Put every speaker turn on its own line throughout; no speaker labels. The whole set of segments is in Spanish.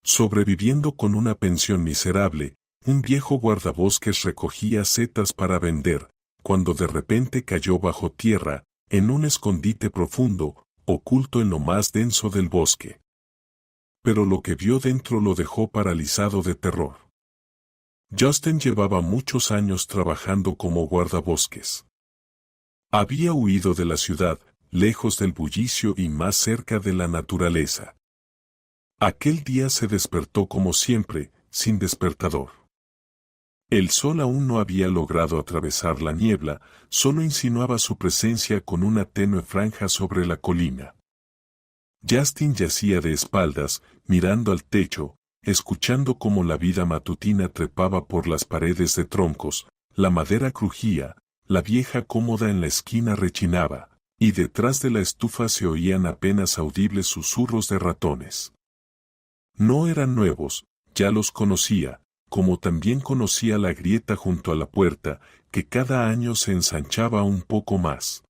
Sobreviviendo con una pensión miserable, un viejo guardabosques recogía setas para vender, cuando de repente cayó bajo tierra, en un escondite profundo, oculto en lo más denso del bosque. Pero lo que vio dentro lo dejó paralizado de terror. Justin llevaba muchos años trabajando como guardabosques. Había huido de la ciudad, lejos del bullicio y más cerca de la naturaleza. Aquel día se despertó como siempre, sin despertador. El sol aún no había logrado atravesar la niebla, solo insinuaba su presencia con una tenue franja sobre la colina. Justin yacía de espaldas, mirando al techo, escuchando cómo la vida matutina trepaba por las paredes de troncos, la madera crujía, la vieja cómoda en la esquina rechinaba, y detrás de la estufa se oían apenas audibles susurros de ratones. No eran nuevos, ya los conocía, como también conocía la grieta junto a la puerta, que cada año se ensanchaba un poco más.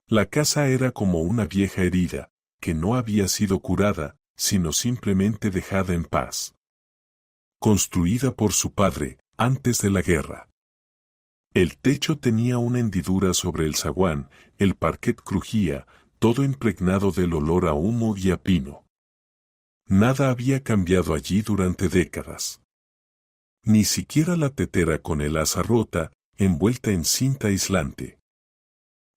La casa era como una vieja herida, que no había sido curada, sino simplemente dejada en paz. Construida por su padre, antes de la guerra. El techo tenía una hendidura sobre el zaguán, el parquet crujía, todo impregnado del olor a humo y a pino. Nada había cambiado allí durante décadas. Ni siquiera la tetera con el asa rota, envuelta en cinta aislante.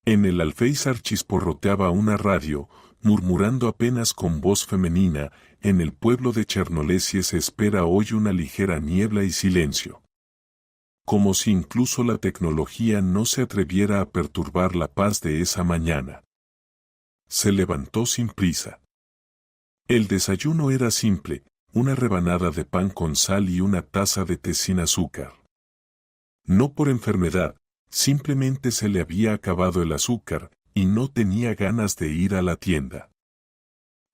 En el alféizar chisporroteaba una radio, murmurando apenas con voz femenina, en el pueblo de Chernolesie se espera hoy una ligera niebla y silencio. Como si incluso la tecnología no se atreviera a perturbar la paz de esa mañana. Se levantó sin prisa. El desayuno era simple, una rebanada de pan con sal y una taza de té sin azúcar. No por enfermedad, simplemente se le había acabado el azúcar, y no tenía ganas de ir a la tienda.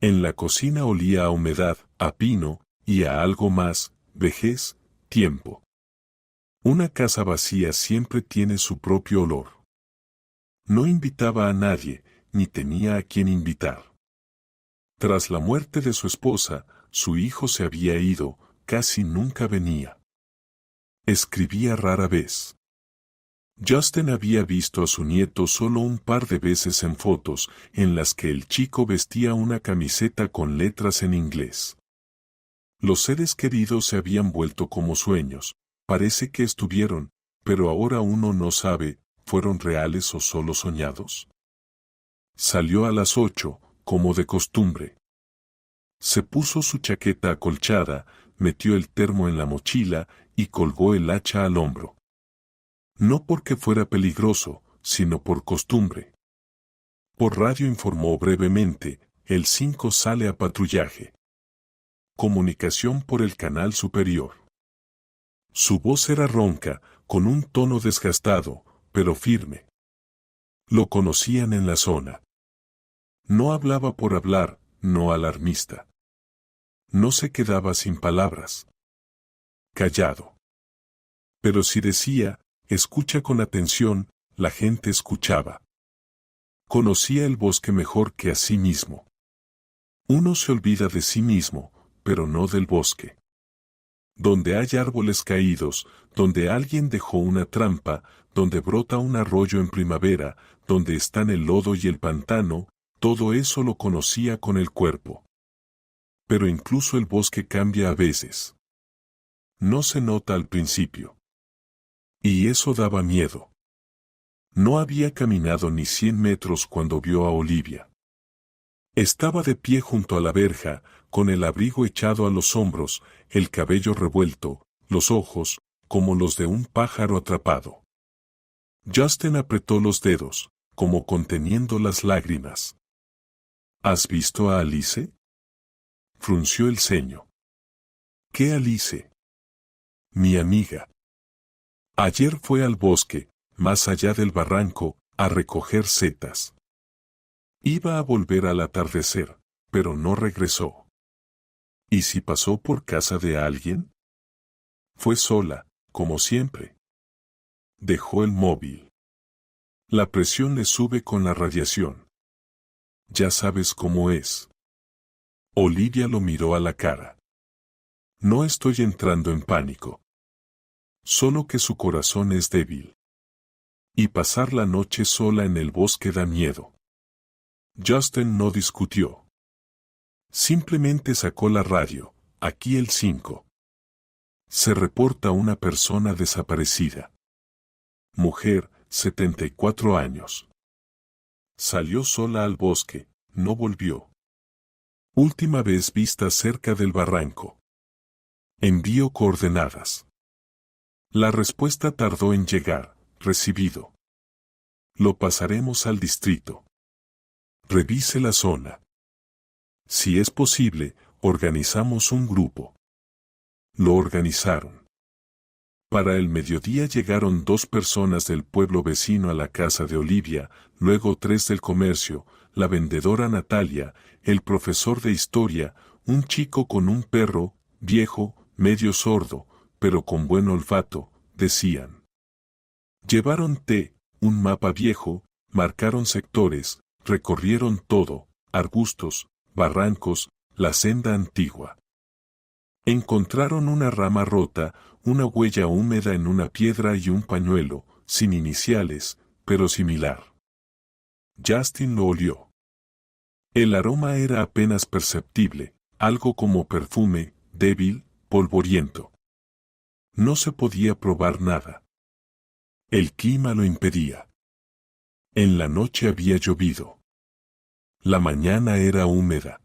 En la cocina olía a humedad, a pino, y a algo más, vejez, tiempo. Una casa vacía siempre tiene su propio olor. No invitaba a nadie, ni tenía a quien invitar. Tras la muerte de su esposa, su hijo se había ido, casi nunca venía. Escribía rara vez. Justin había visto a su nieto solo un par de veces en fotos, en las que el chico vestía una camiseta con letras en inglés. Los seres queridos se habían vuelto como sueños, parece que estuvieron, pero ahora uno no sabe, ¿fueron reales o solo soñados? Salió a las 8, como de costumbre. Se puso su chaqueta acolchada, metió el termo en la mochila y colgó el hacha al hombro. No porque fuera peligroso, sino por costumbre. Por radio informó brevemente, el 5 sale a patrullaje. Comunicación por el canal superior. Su voz era ronca, con un tono desgastado, pero firme. Lo conocían en la zona. No hablaba por hablar, no alarmista. No se quedaba sin palabras. Callado. Pero si decía, escucha con atención, la gente escuchaba. Conocía el bosque mejor que a sí mismo. Uno se olvida de sí mismo, pero no del bosque. Donde hay árboles caídos, donde alguien dejó una trampa, donde brota un arroyo en primavera, donde están el lodo y el pantano, todo eso lo conocía con el cuerpo. Pero incluso el bosque cambia a veces. No se nota al principio. Y eso daba miedo. No había caminado ni 100 metros cuando vio a Olivia. Estaba de pie junto a la verja, con el abrigo echado a los hombros, el cabello revuelto, los ojos, como los de un pájaro atrapado. Justin apretó los dedos, como conteniendo las lágrimas. ¿Has visto a Alice? Frunció el ceño. ¿Qué Alice? Mi amiga. Ayer fue al bosque, más allá del barranco, a recoger setas. Iba a volver al atardecer, pero no regresó. ¿Y si pasó por casa de alguien? Fue sola, como siempre. Dejó el móvil. La presión le sube con la radiación. Ya sabes cómo es. Olivia lo miró a la cara. No estoy entrando en pánico. Solo que su corazón es débil. Y pasar la noche sola en el bosque da miedo. Justin no discutió. Simplemente sacó la radio. Aquí el 5. Se reporta una persona desaparecida. Mujer, 74 años. Salió sola al bosque, no volvió. Última vez vista cerca del barranco. Envío coordenadas. La respuesta tardó en llegar. Recibido. Lo pasaremos al distrito. Revise la zona. Si es posible, organizamos un grupo. Lo organizaron. Para el mediodía llegaron 2 personas del pueblo vecino a la casa de Olivia, luego 3 del comercio, la vendedora Natalia, el profesor de historia, un chico con un perro, viejo, medio sordo, pero con buen olfato, decían. Llevaron té, un mapa viejo, marcaron sectores, recorrieron todo, arbustos, barrancos, la senda antigua. Encontraron una rama rota, una huella húmeda en una piedra y un pañuelo, sin iniciales, pero similar. Justin lo olió. El aroma era apenas perceptible, algo como perfume, débil, polvoriento. No se podía probar nada. El clima lo impedía. En la noche había llovido. La mañana era húmeda.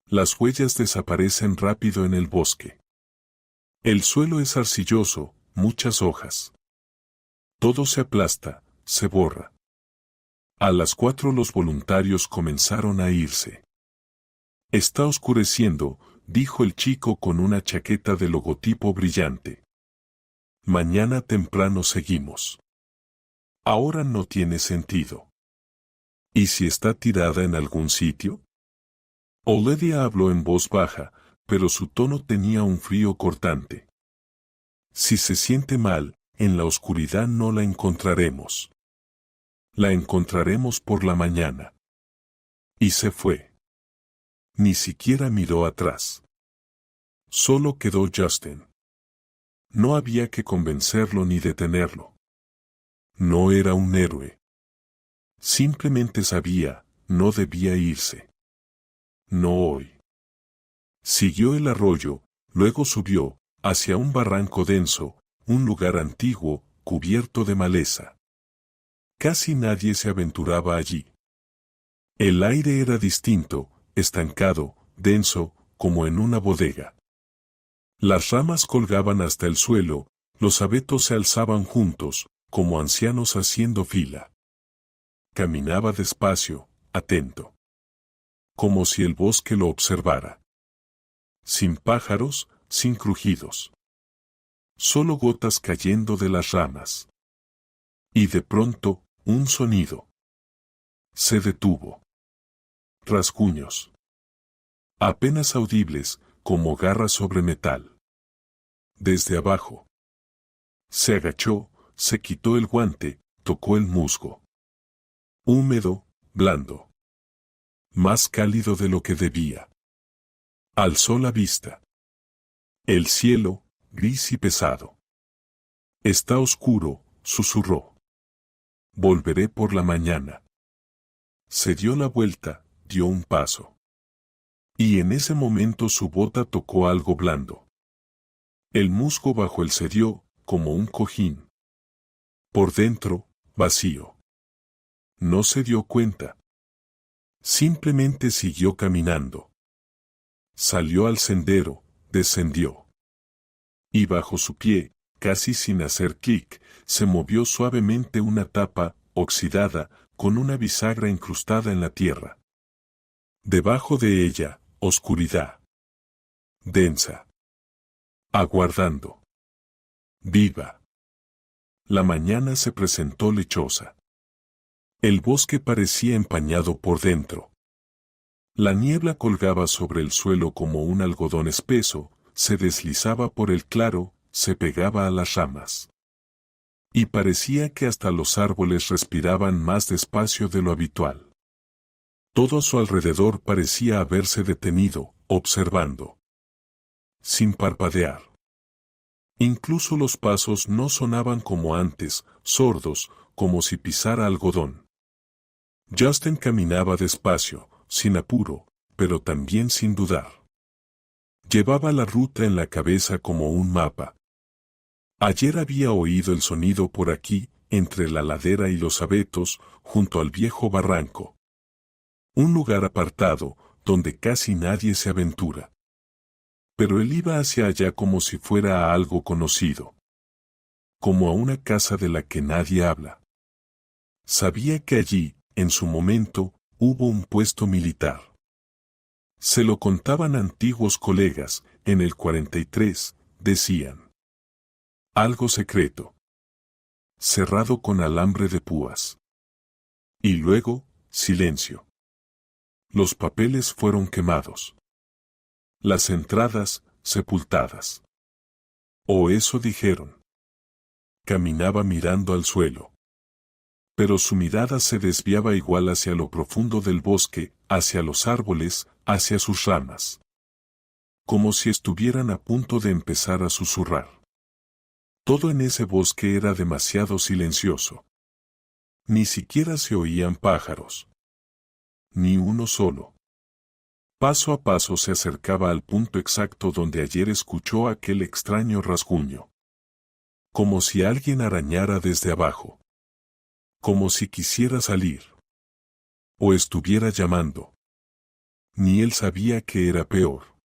Las huellas desaparecen rápido en el bosque. El suelo es arcilloso, muchas hojas. Todo se aplasta, se borra. A las 4 los voluntarios comenzaron a irse. Está oscureciendo, dijo el chico con una chaqueta de logotipo brillante. Mañana temprano seguimos. Ahora no tiene sentido. ¿Y si está tirada en algún sitio? Olivia habló en voz baja, pero su tono tenía un frío cortante. Si se siente mal, en la oscuridad no la encontraremos. La encontraremos por la mañana. Y se fue. Ni siquiera miró atrás. Solo quedó Justin. No había que convencerlo ni detenerlo. No era un héroe. Simplemente sabía, no debía irse. No hoy. Siguió el arroyo, luego subió, hacia un barranco denso, un lugar antiguo, cubierto de maleza. Casi nadie se aventuraba allí. El aire era distinto, estancado, denso, como en una bodega. Las ramas colgaban hasta el suelo, los abetos se alzaban juntos, como ancianos haciendo fila. Caminaba despacio, atento. Como si el bosque lo observara. Sin pájaros, sin crujidos. Solo gotas cayendo de las ramas. Y de pronto, un sonido. Se detuvo. Rasguños. Apenas audibles, como garras sobre metal. Desde abajo. Se agachó, se quitó el guante, tocó el musgo. Húmedo, blando. Más cálido de lo que debía. Alzó la vista. El cielo, gris y pesado. Está oscuro, susurró. Volveré por la mañana. Se dio la vuelta, dio un paso. Y en ese momento su bota tocó algo blando. El musgo bajo él cedió, como un cojín. Por dentro, vacío. No se dio cuenta. Simplemente siguió caminando. Salió al sendero, descendió. Y bajo su pie, casi sin hacer clic, se movió suavemente una tapa, oxidada, con una bisagra incrustada en la tierra. Debajo de ella, oscuridad. Densa. Aguardando. Viva. La mañana se presentó lechosa. El bosque parecía empañado por dentro. La niebla colgaba sobre el suelo como un algodón espeso, se deslizaba por el claro, se pegaba a las ramas. Y parecía que hasta los árboles respiraban más despacio de lo habitual. Todo a su alrededor parecía haberse detenido, observando. sin parpadear. Incluso los pasos no sonaban como antes, sordos, como si pisara algodón. Justin caminaba despacio, sin apuro, pero también sin dudar. Llevaba la ruta en la cabeza como un mapa. Ayer había oído el sonido por aquí, entre la ladera y los abetos, junto al viejo barranco. Un lugar apartado, donde casi nadie se aventura. Pero él iba hacia allá como si fuera a algo conocido. Como a una casa de la que nadie habla. Sabía que allí, en su momento, hubo un puesto militar. Se lo contaban antiguos colegas, en el 43, decían. Algo secreto. Cerrado con alambre de púas. Y luego, silencio. Los papeles fueron quemados. Las entradas, sepultadas. O eso dijeron. Caminaba mirando al suelo. Pero su mirada se desviaba igual hacia lo profundo del bosque, hacia los árboles, hacia sus ramas. Como si estuvieran a punto de empezar a susurrar. Todo en ese bosque era demasiado silencioso. Ni siquiera se oían pájaros. Ni uno solo. Paso a paso se acercaba al punto exacto donde ayer escuchó aquel extraño rasguño. Como si alguien arañara desde abajo. Como si quisiera salir. O estuviera llamando. Ni él sabía que era peor.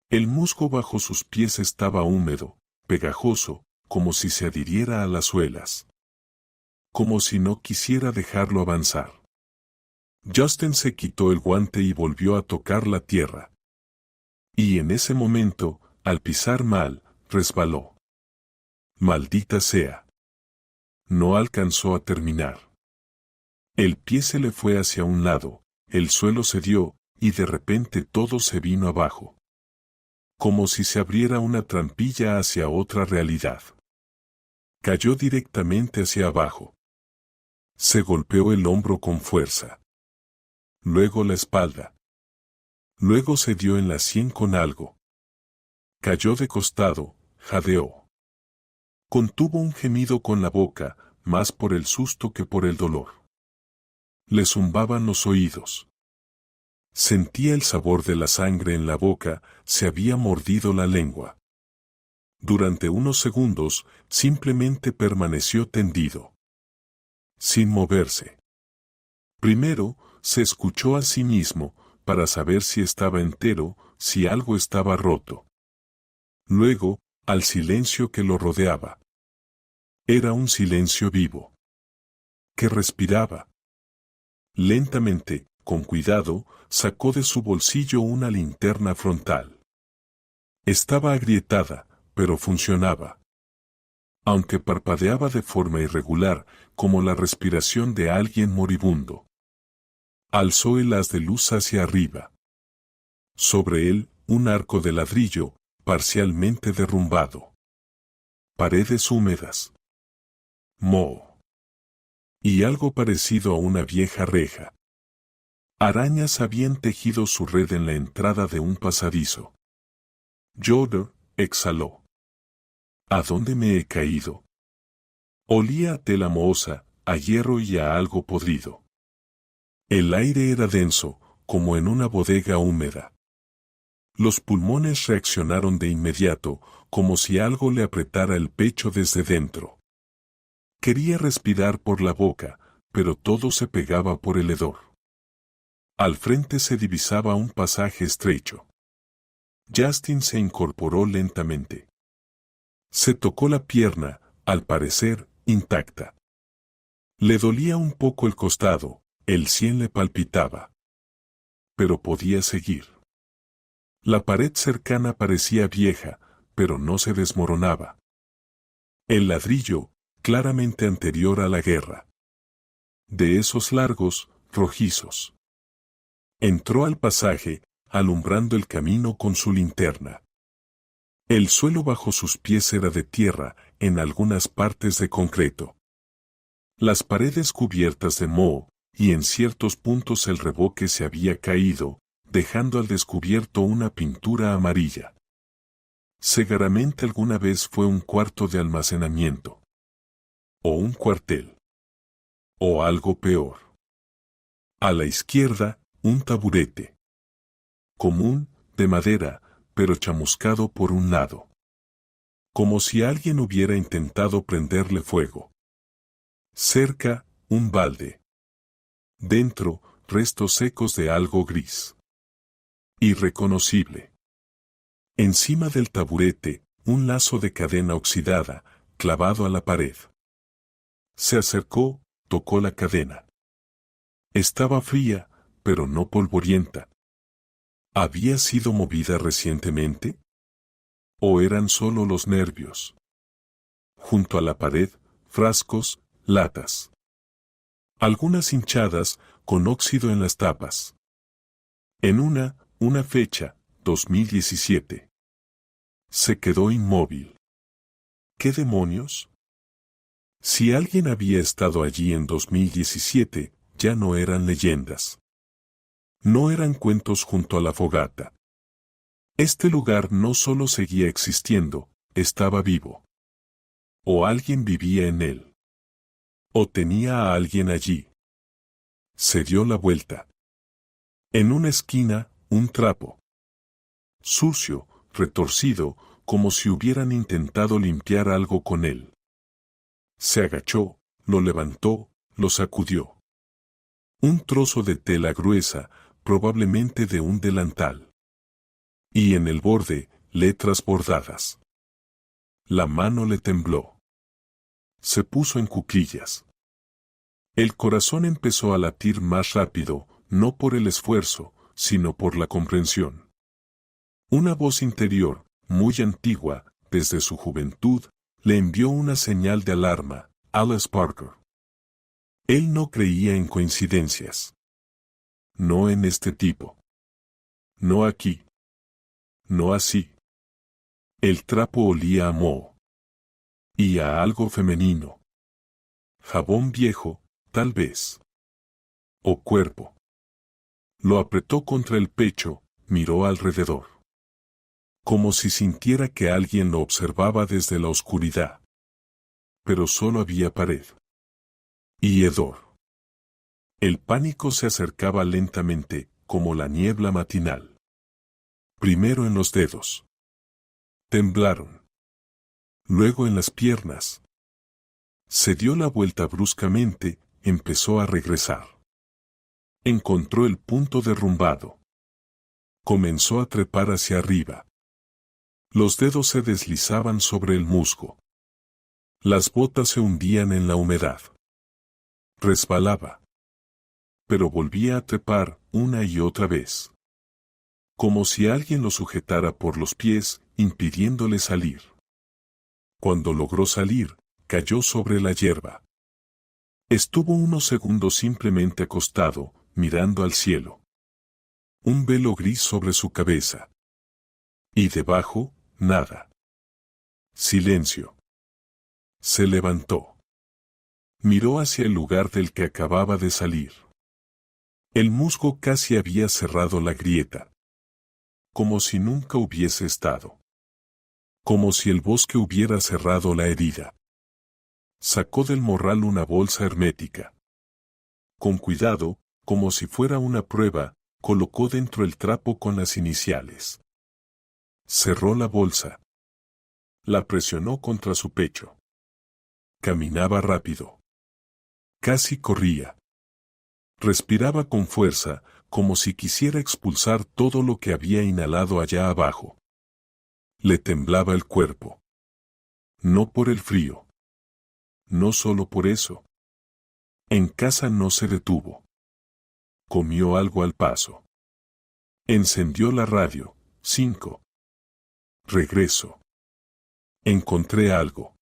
El musgo bajo sus pies estaba húmedo, pegajoso, como si se adhiriera a las suelas. Como si no quisiera dejarlo avanzar. Justin se quitó el guante y volvió a tocar la tierra. Y en ese momento, al pisar mal, resbaló. Maldita sea. No alcanzó a terminar. El pie se le fue hacia un lado, el suelo cedió, y de repente todo se vino abajo. Como si se abriera una trampilla hacia otra realidad. Cayó directamente hacia abajo. Se golpeó el hombro con fuerza. Luego la espalda. Luego se dio en la sien con algo. Cayó de costado, jadeó. Contuvo un gemido con la boca, más por el susto que por el dolor. Le zumbaban los oídos. Sentía el sabor de la sangre en la boca, se había mordido la lengua. Durante unos segundos, simplemente permaneció tendido. Sin moverse. Primero, se escuchó a sí mismo, para saber si estaba entero, si algo estaba roto. Luego, al silencio que lo rodeaba. Era un silencio vivo. Que respiraba. Lentamente, con cuidado, sacó de su bolsillo una linterna frontal. Estaba agrietada, pero funcionaba. Aunque parpadeaba de forma irregular, como la respiración de alguien moribundo. Alzó el haz de luz hacia arriba. Sobre él, un arco de ladrillo, parcialmente derrumbado. Paredes húmedas. Moho. Y algo parecido a una vieja reja. Arañas habían tejido su red en la entrada de un pasadizo. Yoder exhaló. ¿A dónde me he caído? Olía a tela mohosa, a hierro y a algo podrido. El aire era denso, como en una bodega húmeda. Los pulmones reaccionaron de inmediato, como si algo le apretara el pecho desde dentro. Quería respirar por la boca, pero todo se pegaba por el hedor. Al frente se divisaba un pasaje estrecho. Justin se incorporó lentamente. Se tocó la pierna, al parecer, intacta. Le dolía un poco el costado, el sien le palpitaba. Pero podía seguir. La pared cercana parecía vieja, pero no se desmoronaba. El ladrillo, claramente anterior a la guerra. De esos largos, rojizos. Entró al pasaje, alumbrando el camino con su linterna. El suelo bajo sus pies era de tierra, en algunas partes de concreto. Las paredes cubiertas de moho, y en ciertos puntos el revoque se había caído, dejando al descubierto una pintura amarilla. Seguramente alguna vez fue un cuarto de almacenamiento. O un cuartel. O algo peor. A la izquierda, un taburete. Común, de madera, pero chamuscado por un lado. Como si alguien hubiera intentado prenderle fuego. Cerca, un balde. Dentro, restos secos de algo gris. Irreconocible. Encima del taburete, un lazo de cadena oxidada, clavado a la pared. Se acercó, tocó la cadena. Estaba fría, pero no polvorienta. ¿Había sido movida recientemente? ¿O eran solo los nervios? Junto a la pared, frascos, latas. Algunas hinchadas, con óxido en las tapas. En una fecha, 2017. Se quedó inmóvil. ¿Qué demonios? Si alguien había estado allí en 2017, ya no eran leyendas. No eran cuentos junto a la fogata. Este lugar no solo seguía existiendo, estaba vivo. O alguien vivía en él. O tenía a alguien allí. Se dio la vuelta. En una esquina, un trapo. Sucio, retorcido, como si hubieran intentado limpiar algo con él. Se agachó, lo levantó, lo sacudió. Un trozo de tela gruesa, probablemente de un delantal. Y en el borde, letras bordadas. La mano le tembló. Se puso en cuclillas. El corazón empezó a latir más rápido, no por el esfuerzo, sino por la comprensión. Una voz interior, muy antigua, desde su juventud, le envió una señal de alarma, Alice Parker. Él no creía en coincidencias. No en este tipo. No aquí. No así. El trapo olía a moho. Y a algo femenino. Jabón viejo, tal vez. O cuerpo. Lo apretó contra el pecho, miró alrededor. Como si sintiera que alguien lo observaba desde la oscuridad. Pero solo había pared. Y hedor. El pánico se acercaba lentamente, como la niebla matinal. Primero en los dedos. Temblaron. Luego en las piernas. Se dio la vuelta bruscamente, empezó a regresar. Encontró el punto derrumbado. Comenzó a trepar hacia arriba. Los dedos se deslizaban sobre el musgo. Las botas se hundían en la humedad. Resbalaba. Pero volvía a trepar una y otra vez. Como si alguien lo sujetara por los pies, impidiéndole salir. Cuando logró salir, cayó sobre la hierba. Estuvo unos segundos simplemente acostado, mirando al cielo. Un velo gris sobre su cabeza. Y debajo, nada. Silencio. Se levantó. Miró hacia el lugar del que acababa de salir. El musgo casi había cerrado la grieta. Como si nunca hubiese estado. Como si el bosque hubiera cerrado la herida. Sacó del morral una bolsa hermética. Con cuidado, como si fuera una prueba, colocó dentro el trapo con las iniciales. Cerró la bolsa. La presionó contra su pecho. Caminaba rápido. Casi corría. Respiraba con fuerza, como si quisiera expulsar todo lo que había inhalado allá abajo. Le temblaba el cuerpo. No por el frío. No solo por eso. En casa no se detuvo. Comió algo al paso. Encendió la radio. 5. Regreso. Encontré algo.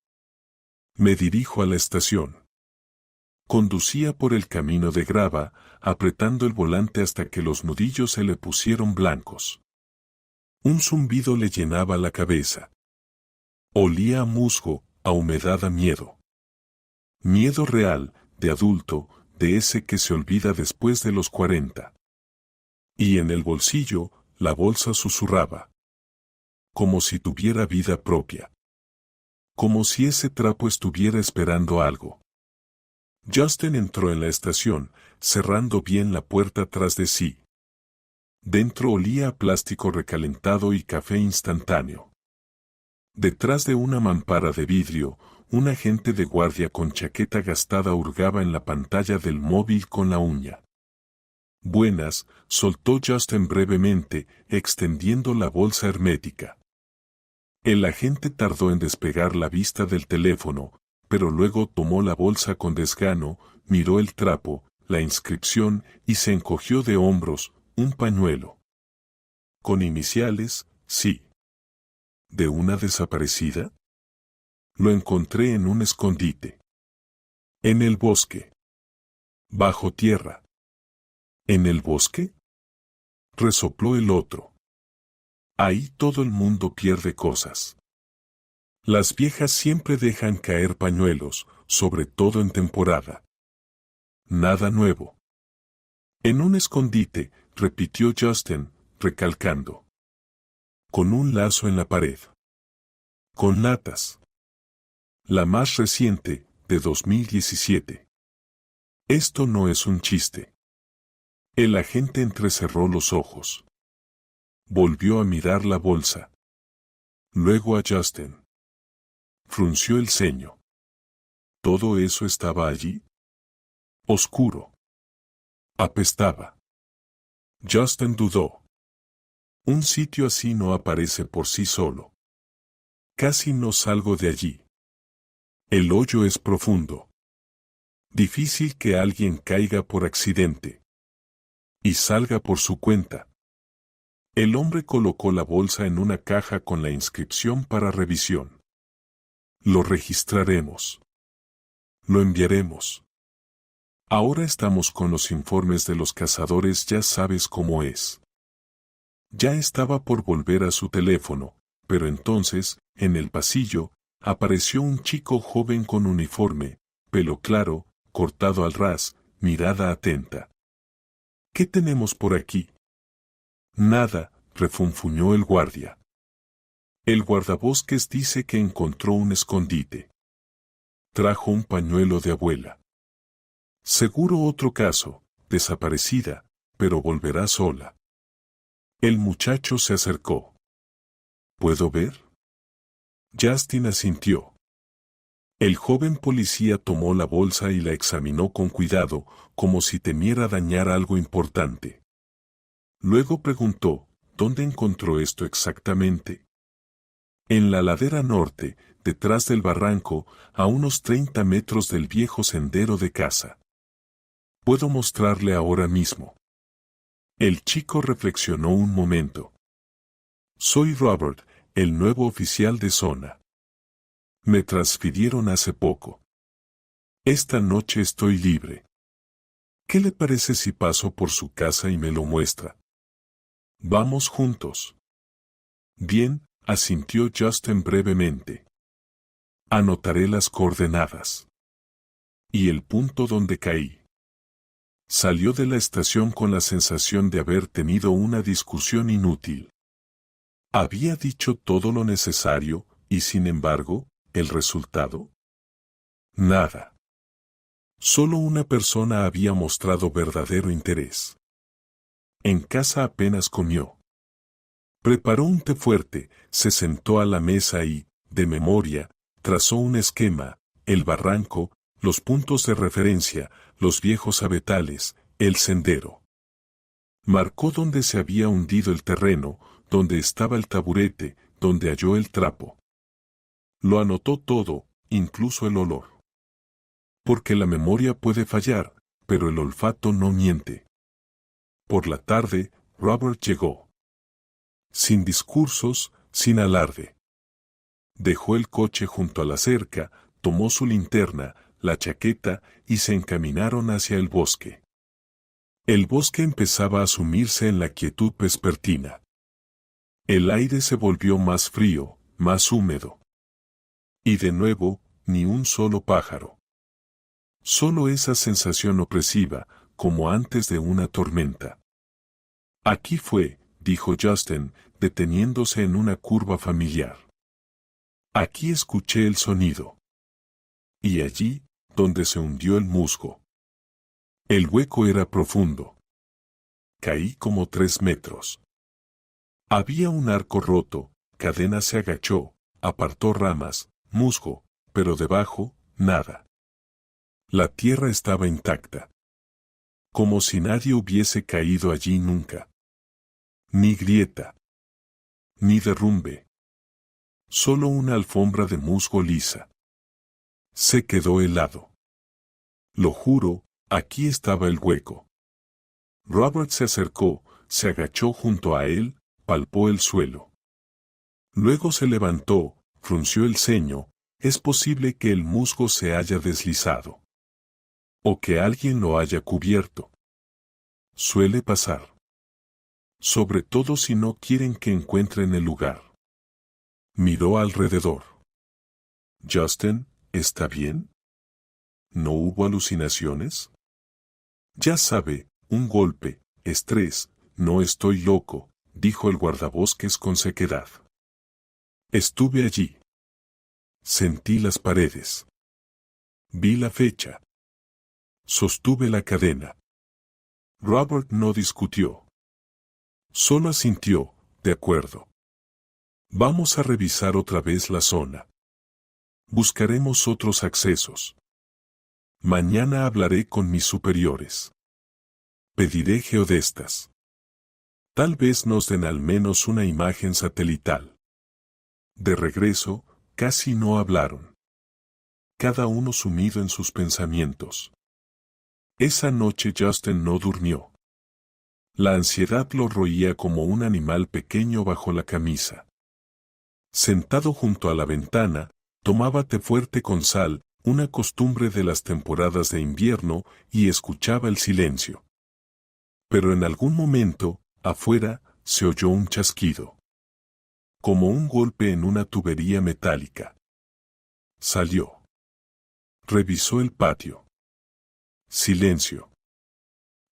Me dirijo a la estación. Conducía por el camino de grava, apretando el volante hasta que los nudillos se le pusieron blancos. Un zumbido le llenaba la cabeza. Olía a musgo, a humedad, a miedo. Miedo real, de adulto, de ese que se olvida después de los 40. Y en el bolsillo, la bolsa susurraba. como si tuviera vida propia. Como si ese trapo estuviera esperando algo. Justin entró en la estación, cerrando bien la puerta tras de sí. Dentro olía a plástico recalentado y café instantáneo. Detrás de una mampara de vidrio, un agente de guardia con chaqueta gastada hurgaba en la pantalla del móvil con la uña. Buenas, soltó Justin brevemente, extendiendo la bolsa hermética. El agente tardó en despegar la vista del teléfono, pero luego tomó la bolsa con desgano, miró el trapo, la inscripción y se encogió de hombros. Un pañuelo. ¿Con iniciales? Sí. ¿De una desaparecida? Lo encontré en un escondite. En el bosque. Bajo tierra. ¿En el bosque? Resopló el otro. Ahí todo el mundo pierde cosas. Las viejas siempre dejan caer pañuelos, sobre todo en temporada. Nada nuevo. En un escondite, repitió Justin, recalcando. Con un lazo en la pared. Con latas. La más reciente, de 2017. Esto no es un chiste. El agente entrecerró los ojos. Volvió a mirar la bolsa. Luego a Justin. Frunció el ceño. ¿Todo eso estaba allí? Oscuro. Apestaba. Justin dudó. Un sitio así no aparece por sí solo. Casi no salgo de allí. El hoyo es profundo. Difícil que alguien caiga por accidente. Y salga por su cuenta. El hombre colocó la bolsa en una caja con la inscripción para revisión. Lo registraremos. Lo enviaremos. Ahora estamos con los informes de los cazadores, ya sabes cómo es. Ya estaba por volver a su teléfono, pero entonces, en el pasillo, apareció un chico joven con uniforme, pelo claro, cortado al ras, mirada atenta. ¿Qué tenemos por aquí? Nada, refunfuñó el guardia. El guardabosques dice que encontró un escondite. Trajo un pañuelo de abuela. Seguro otro caso, desaparecida, pero volverá sola. El muchacho se acercó. ¿Puedo ver? Justin asintió. El joven policía tomó la bolsa y la examinó con cuidado, como si temiera dañar algo importante. Luego preguntó, ¿dónde encontró esto exactamente? En la ladera norte, detrás del barranco, a unos 30 metros del viejo sendero de caza. Puedo mostrarle ahora mismo. El chico reflexionó un momento. Soy Robert, el nuevo oficial de zona. Me transfirieron hace poco. Esta noche estoy libre. ¿Qué le parece si paso por su casa y me lo muestra? Vamos juntos. Bien, asintió Justin brevemente. Anotaré las coordenadas. Y el punto donde caí. Salió de la estación con la sensación de haber tenido una discusión inútil. Había dicho todo lo necesario, y sin embargo, ¿el resultado? Nada. Solo una persona había mostrado verdadero interés. En casa apenas comió. Preparó un té fuerte, se sentó a la mesa y, de memoria, trazó un esquema, el barranco, los puntos de referencia, los viejos avetales, el sendero. Marcó dónde se había hundido el terreno, dónde estaba el taburete, dónde halló el trapo. Lo anotó todo, incluso el olor. Porque la memoria puede fallar, pero el olfato no miente. Por la tarde, Robert llegó. Sin discursos, sin alarde. Dejó el coche junto a la cerca, tomó su linterna, la chaqueta y se encaminaron hacia el bosque. El bosque empezaba a sumirse en la quietud vespertina. El aire se volvió más frío, más húmedo. Y de nuevo, ni un solo pájaro. Solo esa sensación opresiva, como antes de una tormenta. Aquí fue, dijo Justin, deteniéndose en una curva familiar. Aquí escuché el sonido. Y allí, donde se hundió el musgo. El hueco era profundo. Caí como 3 metros. Había un arco roto, Cadena se agachó, apartó ramas, musgo, pero debajo, nada. La tierra estaba intacta. Como si nadie hubiese caído allí nunca. Ni grieta. Ni derrumbe. Solo una alfombra de musgo lisa. Se quedó helado. Lo juro, aquí estaba el hueco. Robert se acercó, se agachó junto a él, palpó el suelo. Luego se levantó, frunció el ceño, es posible que el musgo se haya deslizado. O que alguien lo haya cubierto. Suele pasar. Sobre todo si no quieren que encuentren el lugar. Miró alrededor. Justin, ¿está bien? ¿No hubo alucinaciones? Ya sabe, un golpe, estrés, no estoy loco, dijo el guardabosques con sequedad. Estuve allí. Sentí las paredes. Vi la fecha. Sostuve la cadena. Robert no discutió. Solo asintió, de acuerdo. Vamos a revisar otra vez la zona. Buscaremos otros accesos. Mañana hablaré con mis superiores. Pediré geodestas. Tal vez nos den al menos una imagen satelital. De regreso, casi no hablaron. Cada uno sumido en sus pensamientos. Esa noche Justin no durmió. La ansiedad lo roía como un animal pequeño bajo la camisa. Sentado junto a la ventana, tomaba té fuerte con sal, una costumbre de las temporadas de invierno, y escuchaba el silencio. Pero en algún momento, afuera, se oyó un chasquido. Como un golpe en una tubería metálica. Salió. Revisó el patio. Silencio.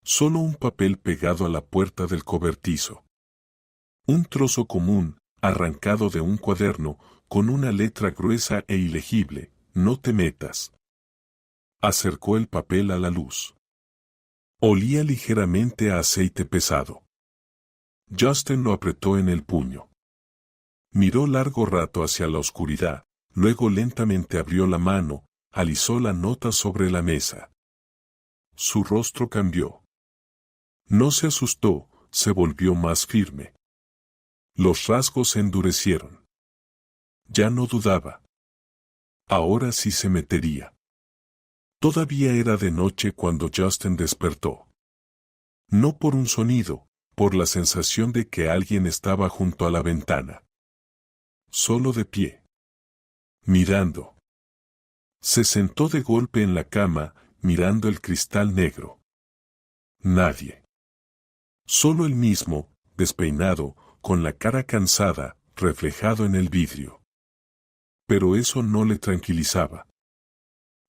Solo un papel pegado a la puerta del cobertizo. Un trozo común, arrancado de un cuaderno, con una letra gruesa e ilegible, no te metas. Acercó el papel a la luz. Olía ligeramente a aceite pesado. Justin lo apretó en el puño. Miró largo rato hacia la oscuridad, luego lentamente abrió la mano, alisó la nota sobre la mesa. Su rostro cambió. No se asustó, se volvió más firme. Los rasgos se endurecieron. Ya no dudaba. Ahora sí se metería. Todavía era de noche cuando Justin despertó. No por un sonido, por la sensación de que alguien estaba junto a la ventana. Solo de pie. Mirando. Se sentó de golpe en la cama, mirando el cristal negro. Nadie. Solo él mismo, despeinado, con la cara cansada, reflejado en el vidrio. Pero eso no le tranquilizaba.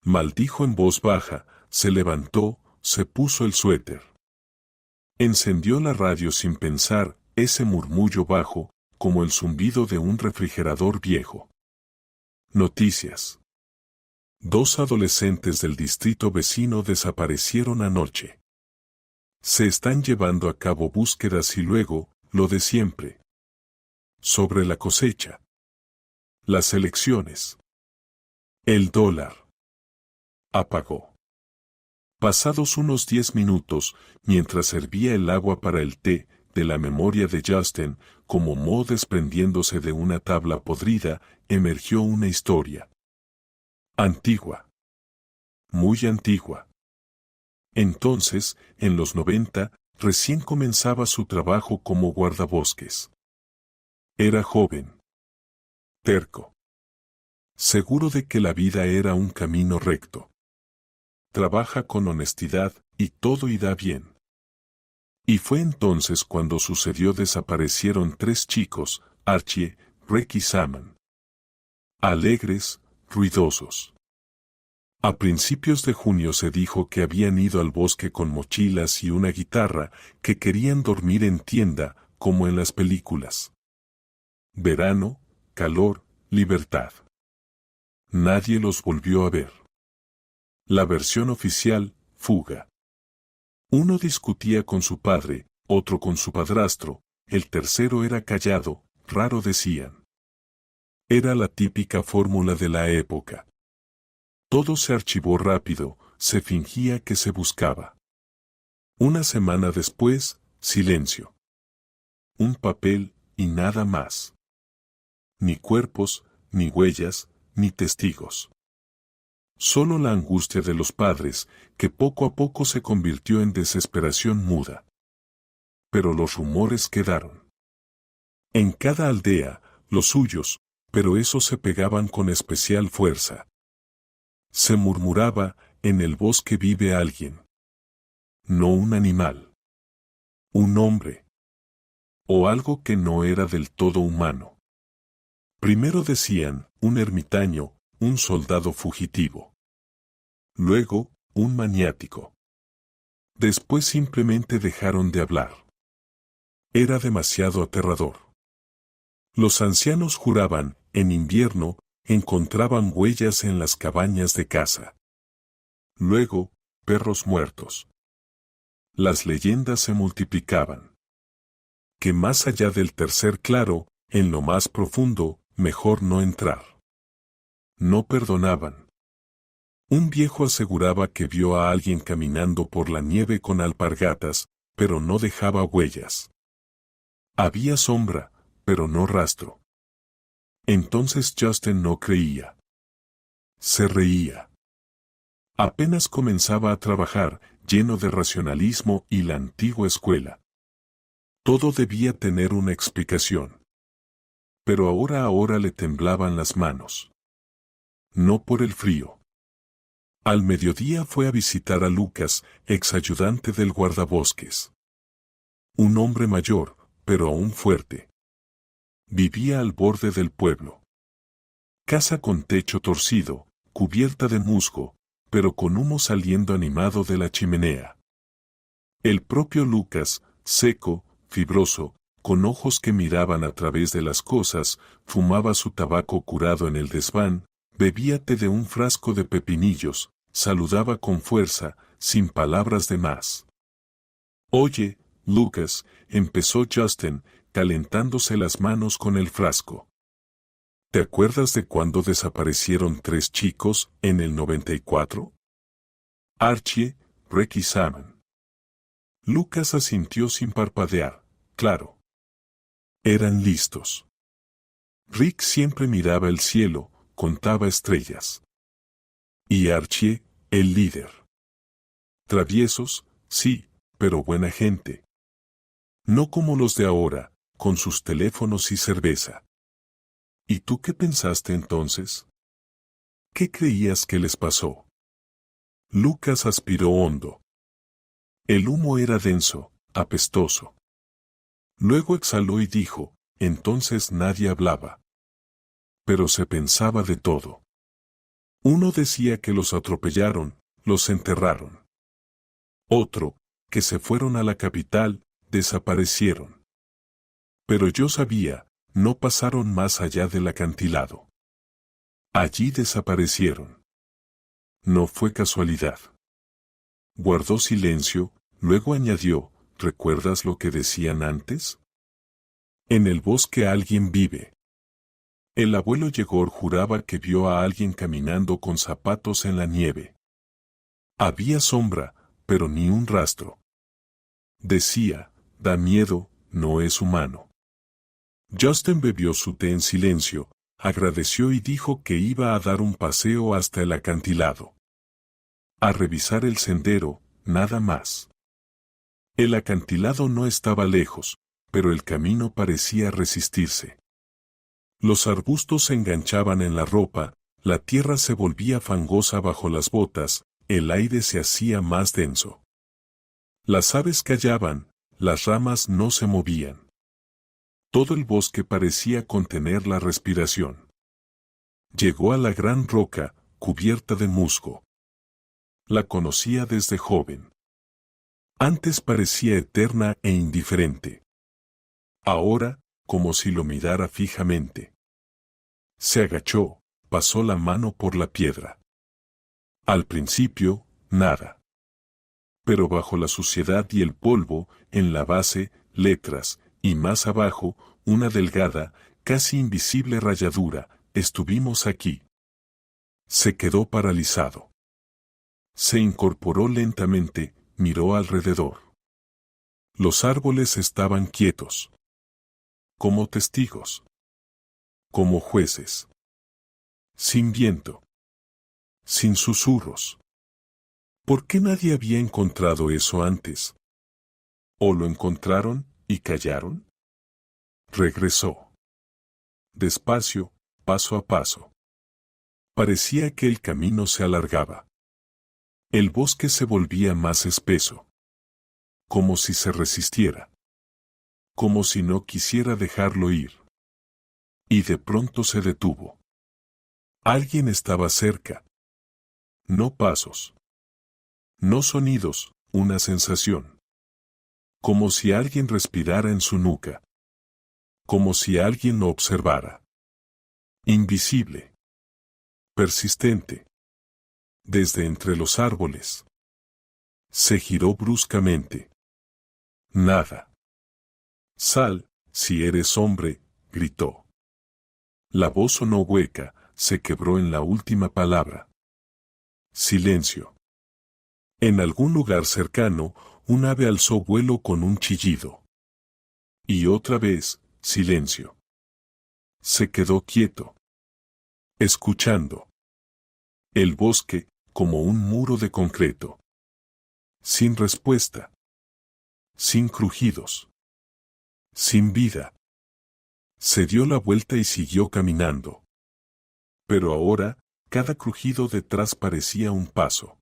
Maldijo en voz baja, se levantó, se puso el suéter. Encendió la radio sin pensar, ese murmullo bajo, como el zumbido de un refrigerador viejo. Noticias. 2 adolescentes del distrito vecino desaparecieron anoche. Se están llevando a cabo búsquedas y luego, lo de siempre. Sobre la cosecha. Las elecciones. El dólar. Apagó. Pasados unos 10 minutos, mientras servía el agua para el té, de la memoria de Justin, como moho desprendiéndose de una tabla podrida, emergió una historia. Antigua. Muy antigua. Entonces, en los 90, recién comenzaba su trabajo como guardabosques. Era joven. Terco. Seguro de que la vida era un camino recto. Trabaja con honestidad, y todo irá bien. Y fue entonces cuando sucedió. Desaparecieron 3 chicos, Archie, Rick y Saman. Alegres, ruidosos. A principios de junio se dijo que habían ido al bosque con mochilas y una guitarra, que querían dormir en tienda, como en las películas. verano, calor, libertad. Nadie los volvió a ver. La versión oficial, fuga. Uno discutía con su padre, otro con su padrastro, el tercero era callado, raro decían. Era la típica fórmula de la época. Todo se archivó rápido, se fingía que se buscaba. Una semana después, silencio. Un papel y nada más. Ni cuerpos, ni huellas, ni testigos. Solo la angustia de los padres, que poco a poco se convirtió en desesperación muda. Pero los rumores quedaron. En cada aldea, los suyos, pero esos se pegaban con especial fuerza. Se murmuraba, en el bosque vive alguien. No un animal. Un hombre. O algo que no era del todo humano. Primero decían, un ermitaño, un soldado fugitivo. Luego, un maniático. Después simplemente dejaron de hablar. Era demasiado aterrador. Los ancianos juraban, en invierno, encontraban huellas en las cabañas de caza. Luego, perros muertos. Las leyendas se multiplicaban. Que más allá del tercer claro, en lo más profundo, mejor no entrar. No perdonaban. Un viejo aseguraba que vio a alguien caminando por la nieve con alpargatas, pero no dejaba huellas. Había sombra, pero no rastro. Entonces Justin no creía. Se reía. Apenas comenzaba a trabajar, lleno de racionalismo y la antigua escuela. Todo debía tener una explicación. Pero ahora le temblaban las manos. No por el frío. Al mediodía fue a visitar a Lucas, ex ayudante del guardabosques. Un hombre mayor, pero aún fuerte. Vivía al borde del pueblo. Casa con techo torcido, cubierta de musgo, pero con humo saliendo animado de la chimenea. El propio Lucas, seco, fibroso, con ojos que miraban a través de las cosas, fumaba su tabaco curado en el desván, bebía té de un frasco de pepinillos, saludaba con fuerza, sin palabras de más. Oye, Lucas, empezó Justin, calentándose las manos con el frasco. ¿Te acuerdas de cuando desaparecieron 3 chicos en el 94? Archie, Rick y Sam. Lucas asintió sin parpadear, claro. Eran listos. Rick siempre miraba el cielo, contaba estrellas. Y Archie, el líder. Traviesos, sí, pero buena gente. No como los de ahora, con sus teléfonos y cerveza. ¿Y tú qué pensaste entonces? ¿Qué creías que les pasó? Lucas aspiró hondo. El humo era denso, apestoso. Luego exhaló y dijo, entonces nadie hablaba. Pero se pensaba de todo. Uno decía que los atropellaron, los enterraron. Otro, que se fueron a la capital, desaparecieron. Pero yo sabía, no pasaron más allá del acantilado. Allí desaparecieron. No fue casualidad. Guardó silencio, luego añadió, ¿recuerdas lo que decían antes? En el bosque alguien vive. El abuelo Yegor juraba que vio a alguien caminando con zapatos en la nieve. Había sombra, pero ni un rastro. Decía, da miedo, no es humano. Justin bebió su té en silencio, agradeció y dijo que iba a dar un paseo hasta el acantilado. A revisar el sendero, nada más. El acantilado no estaba lejos, pero el camino parecía resistirse. Los arbustos se enganchaban en la ropa, la tierra se volvía fangosa bajo las botas, el aire se hacía más denso. Las aves callaban, las ramas no se movían. Todo el bosque parecía contener la respiración. Llegó a la gran roca, cubierta de musgo. La conocía desde joven. Antes parecía eterna e indiferente. Ahora, como si lo mirara fijamente. Se agachó, pasó la mano por la piedra. Al principio, nada. Pero bajo la suciedad y el polvo, en la base, letras, y más abajo, una delgada, casi invisible rayadura. Estuvimos aquí. Se quedó paralizado. Se incorporó lentamente, miró alrededor. Los árboles estaban quietos. Como testigos. Como jueces. Sin viento. Sin susurros. ¿Por qué nadie había encontrado eso antes? ¿O lo encontraron y callaron? Regresó. Despacio, paso a paso. Parecía que el camino se alargaba. El bosque se volvía más espeso. Como si se resistiera. Como si no quisiera dejarlo ir. Y de pronto se detuvo. Alguien estaba cerca. No pasos. No sonidos, una sensación. Como si alguien respirara en su nuca. Como si alguien lo observara. Invisible. Persistente. Desde entre los árboles. Se giró bruscamente. Nada. Sal, si eres hombre, gritó. La voz sonó hueca, se quebró en la última palabra. Silencio. En algún lugar cercano, un ave alzó vuelo con un chillido. Y otra vez, silencio. Se quedó quieto. Escuchando. El bosque, como un muro de concreto. Sin respuesta. Sin crujidos. Sin vida. Se dio la vuelta y siguió caminando. Pero ahora, cada crujido detrás parecía un paso.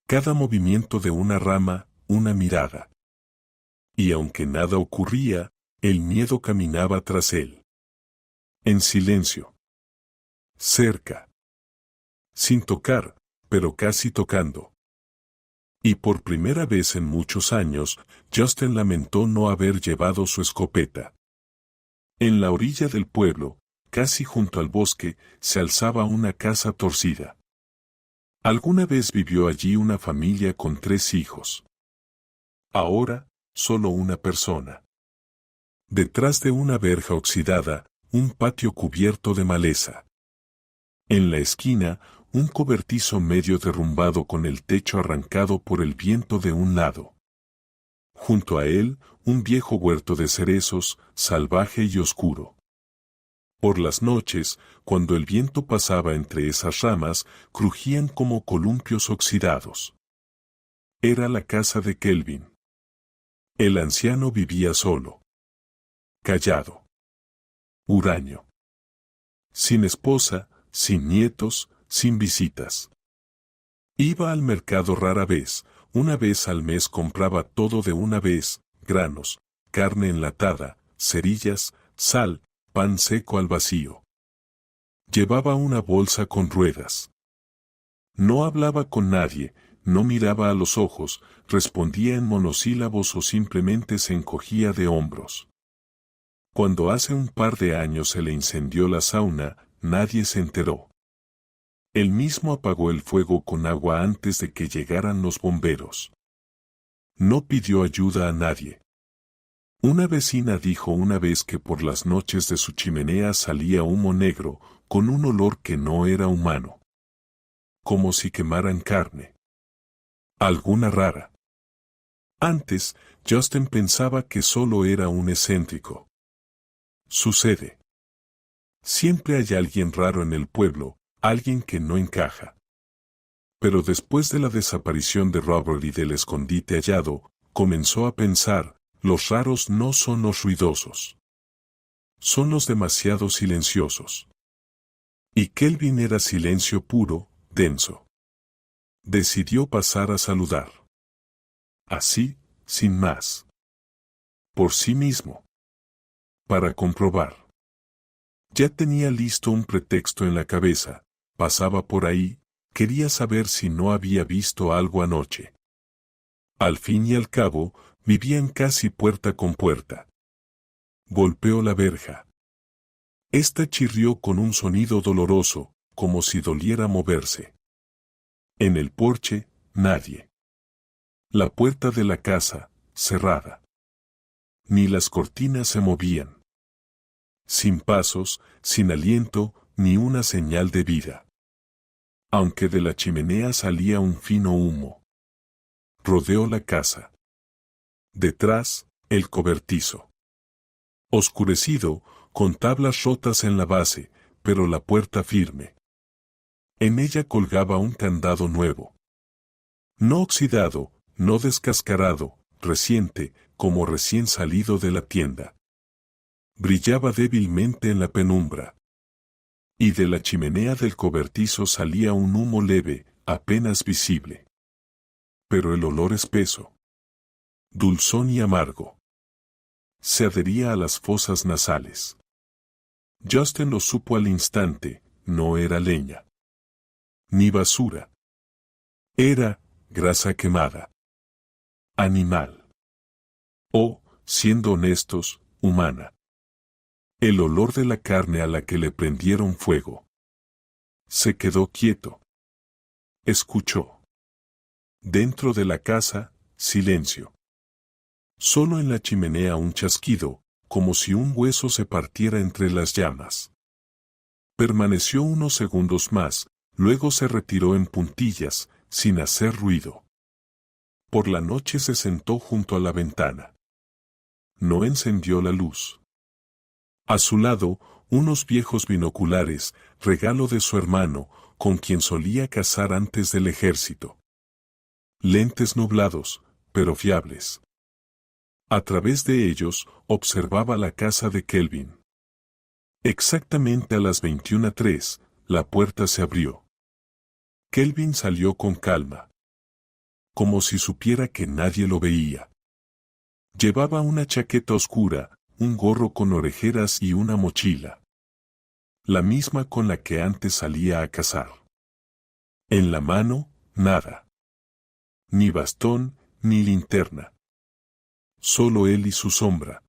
Cada movimiento de una rama, una mirada. Y aunque nada ocurría, el miedo caminaba tras él. En silencio. Cerca. Sin tocar, pero casi tocando. Y por primera vez en muchos años, Justin lamentó no haber llevado su escopeta. En la orilla del pueblo, casi junto al bosque, se alzaba una casa torcida. Alguna vez vivió allí una familia con 3 hijos. Ahora, solo una persona. Detrás de una verja oxidada, un patio cubierto de maleza. En la esquina, un cobertizo medio derrumbado con el techo arrancado por el viento de un lado. Junto a él, un viejo huerto de cerezos, salvaje y oscuro. Por las noches, cuando el viento pasaba entre esas ramas, crujían como columpios oxidados. Era la casa de Kelvin. El anciano vivía solo. Callado. Huraño. Sin esposa, sin nietos, sin visitas. Iba al mercado rara vez, una vez al mes compraba todo de una vez, granos, carne enlatada, cerillas, sal, pan seco al vacío. Llevaba una bolsa con ruedas. No hablaba con nadie, no miraba a los ojos, respondía en monosílabos o simplemente se encogía de hombros. Cuando hace un par de años se le incendió la sauna, nadie se enteró. Él mismo apagó el fuego con agua antes de que llegaran los bomberos. No pidió ayuda a nadie. Una vecina dijo una vez que por las noches de su chimenea salía humo negro, con un olor que no era humano. Como si quemaran carne. Alguna rara. Antes, Justin pensaba que solo era un excéntrico. Sucede. Siempre hay alguien raro en el pueblo, alguien que no encaja. Pero después de la desaparición de Robert y del escondite hallado, comenzó a pensar, los raros no son los ruidosos. Son los demasiado silenciosos. Y Kelvin era silencio puro, denso. Decidió pasar a saludar. Así, sin más. Por sí mismo. Para comprobar. Ya tenía listo un pretexto en la cabeza, pasaba por ahí, quería saber si no había visto algo anoche. Al fin y al cabo, vivían casi puerta con puerta. Golpeó la verja. Esta chirrió con un sonido doloroso, como si doliera moverse. En el porche, nadie. La puerta de la casa, cerrada. Ni las cortinas se movían. Sin pasos, sin aliento, ni una señal de vida. Aunque de la chimenea salía un fino humo. Rodeó la casa. Detrás, el cobertizo. Oscurecido, con tablas rotas en la base, pero la puerta firme. En ella colgaba un candado nuevo. No oxidado, no descascarado, reciente, como recién salido de la tienda. Brillaba débilmente en la penumbra. Y de la chimenea del cobertizo salía un humo leve, apenas visible. Pero el olor espeso, dulzón y amargo, se adhería a las fosas nasales. Justin lo supo al instante, no era leña. Ni basura. Era grasa quemada. Animal. O, siendo honestos, humana. El olor de la carne a la que le prendieron fuego. Se quedó quieto. Escuchó. Dentro de la casa, silencio. Solo en la chimenea un chasquido, como si un hueso se partiera entre las llamas. Permaneció unos segundos más, luego se retiró en puntillas, sin hacer ruido. Por la noche se sentó junto a la ventana. No encendió la luz. A su lado, unos viejos binoculares, regalo de su hermano, con quien solía cazar antes del ejército. Lentes nublados, pero fiables. A través de ellos, observaba la casa de Kelvin. Exactamente a las 21:03, la puerta se abrió. Kelvin salió con calma. Como si supiera que nadie lo veía. Llevaba una chaqueta oscura, un gorro con orejeras y una mochila. La misma con la que antes salía a cazar. En la mano, nada. Ni bastón, ni linterna. Solo él y su sombra.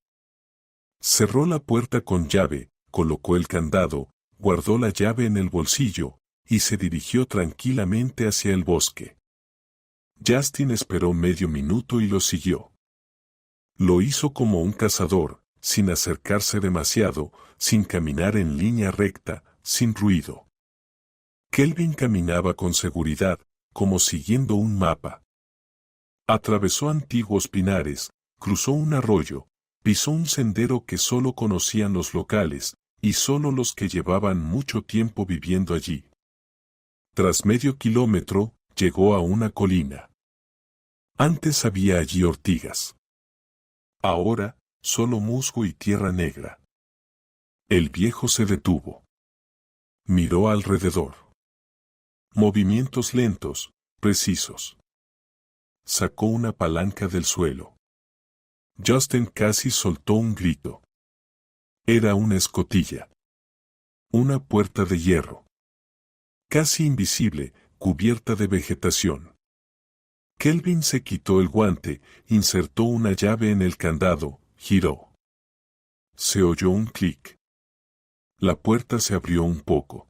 Cerró la puerta con llave, colocó el candado, guardó la llave en el bolsillo, y se dirigió tranquilamente hacia el bosque. Justin esperó medio minuto y lo siguió. Lo hizo como un cazador, sin acercarse demasiado, sin caminar en línea recta, sin ruido. Kelvin caminaba con seguridad, como siguiendo un mapa. Atravesó antiguos pinares, cruzó un arroyo, pisó un sendero que solo conocían los locales, y solo los que llevaban mucho tiempo viviendo allí. Tras medio kilómetro, llegó a una colina. Antes había allí ortigas. Ahora, solo musgo y tierra negra. El viejo se detuvo. Miró alrededor. Movimientos lentos, precisos. Sacó una palanca del suelo. Justin casi soltó un grito. Era una escotilla. Una puerta de hierro. Casi invisible, cubierta de vegetación. Kelvin se quitó el guante, insertó una llave en el candado, giró. Se oyó un clic. La puerta se abrió un poco.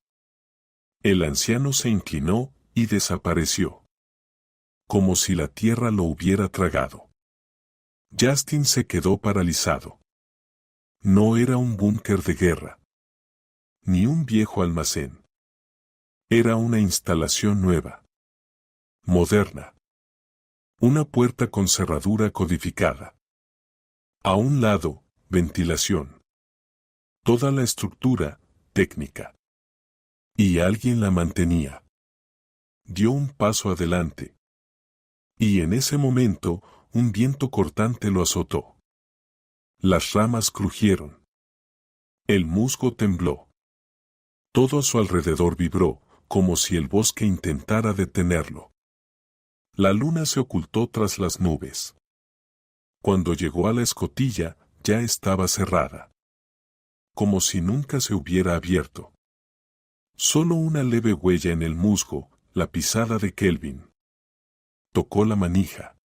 El anciano se inclinó y desapareció. Como si la tierra lo hubiera tragado. Justin se quedó paralizado. No era un búnker de guerra. Ni un viejo almacén. Era una instalación nueva. Moderna. Una puerta con cerradura codificada. A un lado, ventilación. Toda la estructura, técnica. Y alguien la mantenía. Dio un paso adelante. Y en ese momento, un viento cortante lo azotó. Las ramas crujieron. El musgo tembló. Todo a su alrededor vibró, como si el bosque intentara detenerlo. La luna se ocultó tras las nubes. Cuando llegó a la escotilla, ya estaba cerrada. Como si nunca se hubiera abierto. Solo una leve huella en el musgo, la pisada de Kelvin. Tocó la manija.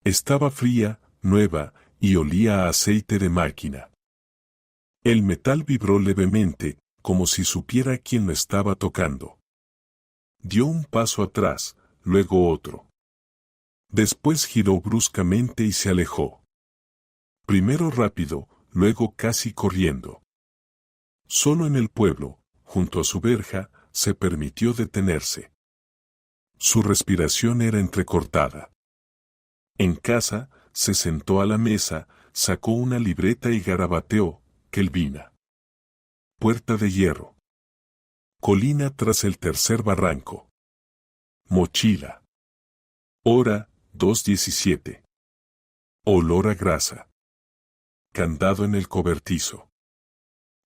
Estaba fría, nueva, y olía a aceite de máquina. El metal vibró levemente, como si supiera quién lo estaba tocando. Dio un paso atrás, luego otro. Después giró bruscamente y se alejó. Primero rápido, luego casi corriendo. Solo en el pueblo, junto a su verja, se permitió detenerse. Su respiración era entrecortada. En casa, se sentó a la mesa, sacó una libreta y garabateó: Kelvina. Puerta de hierro. Colina tras el tercer barranco. Mochila. Hora, 2:17. Olor a grasa. Candado en el cobertizo.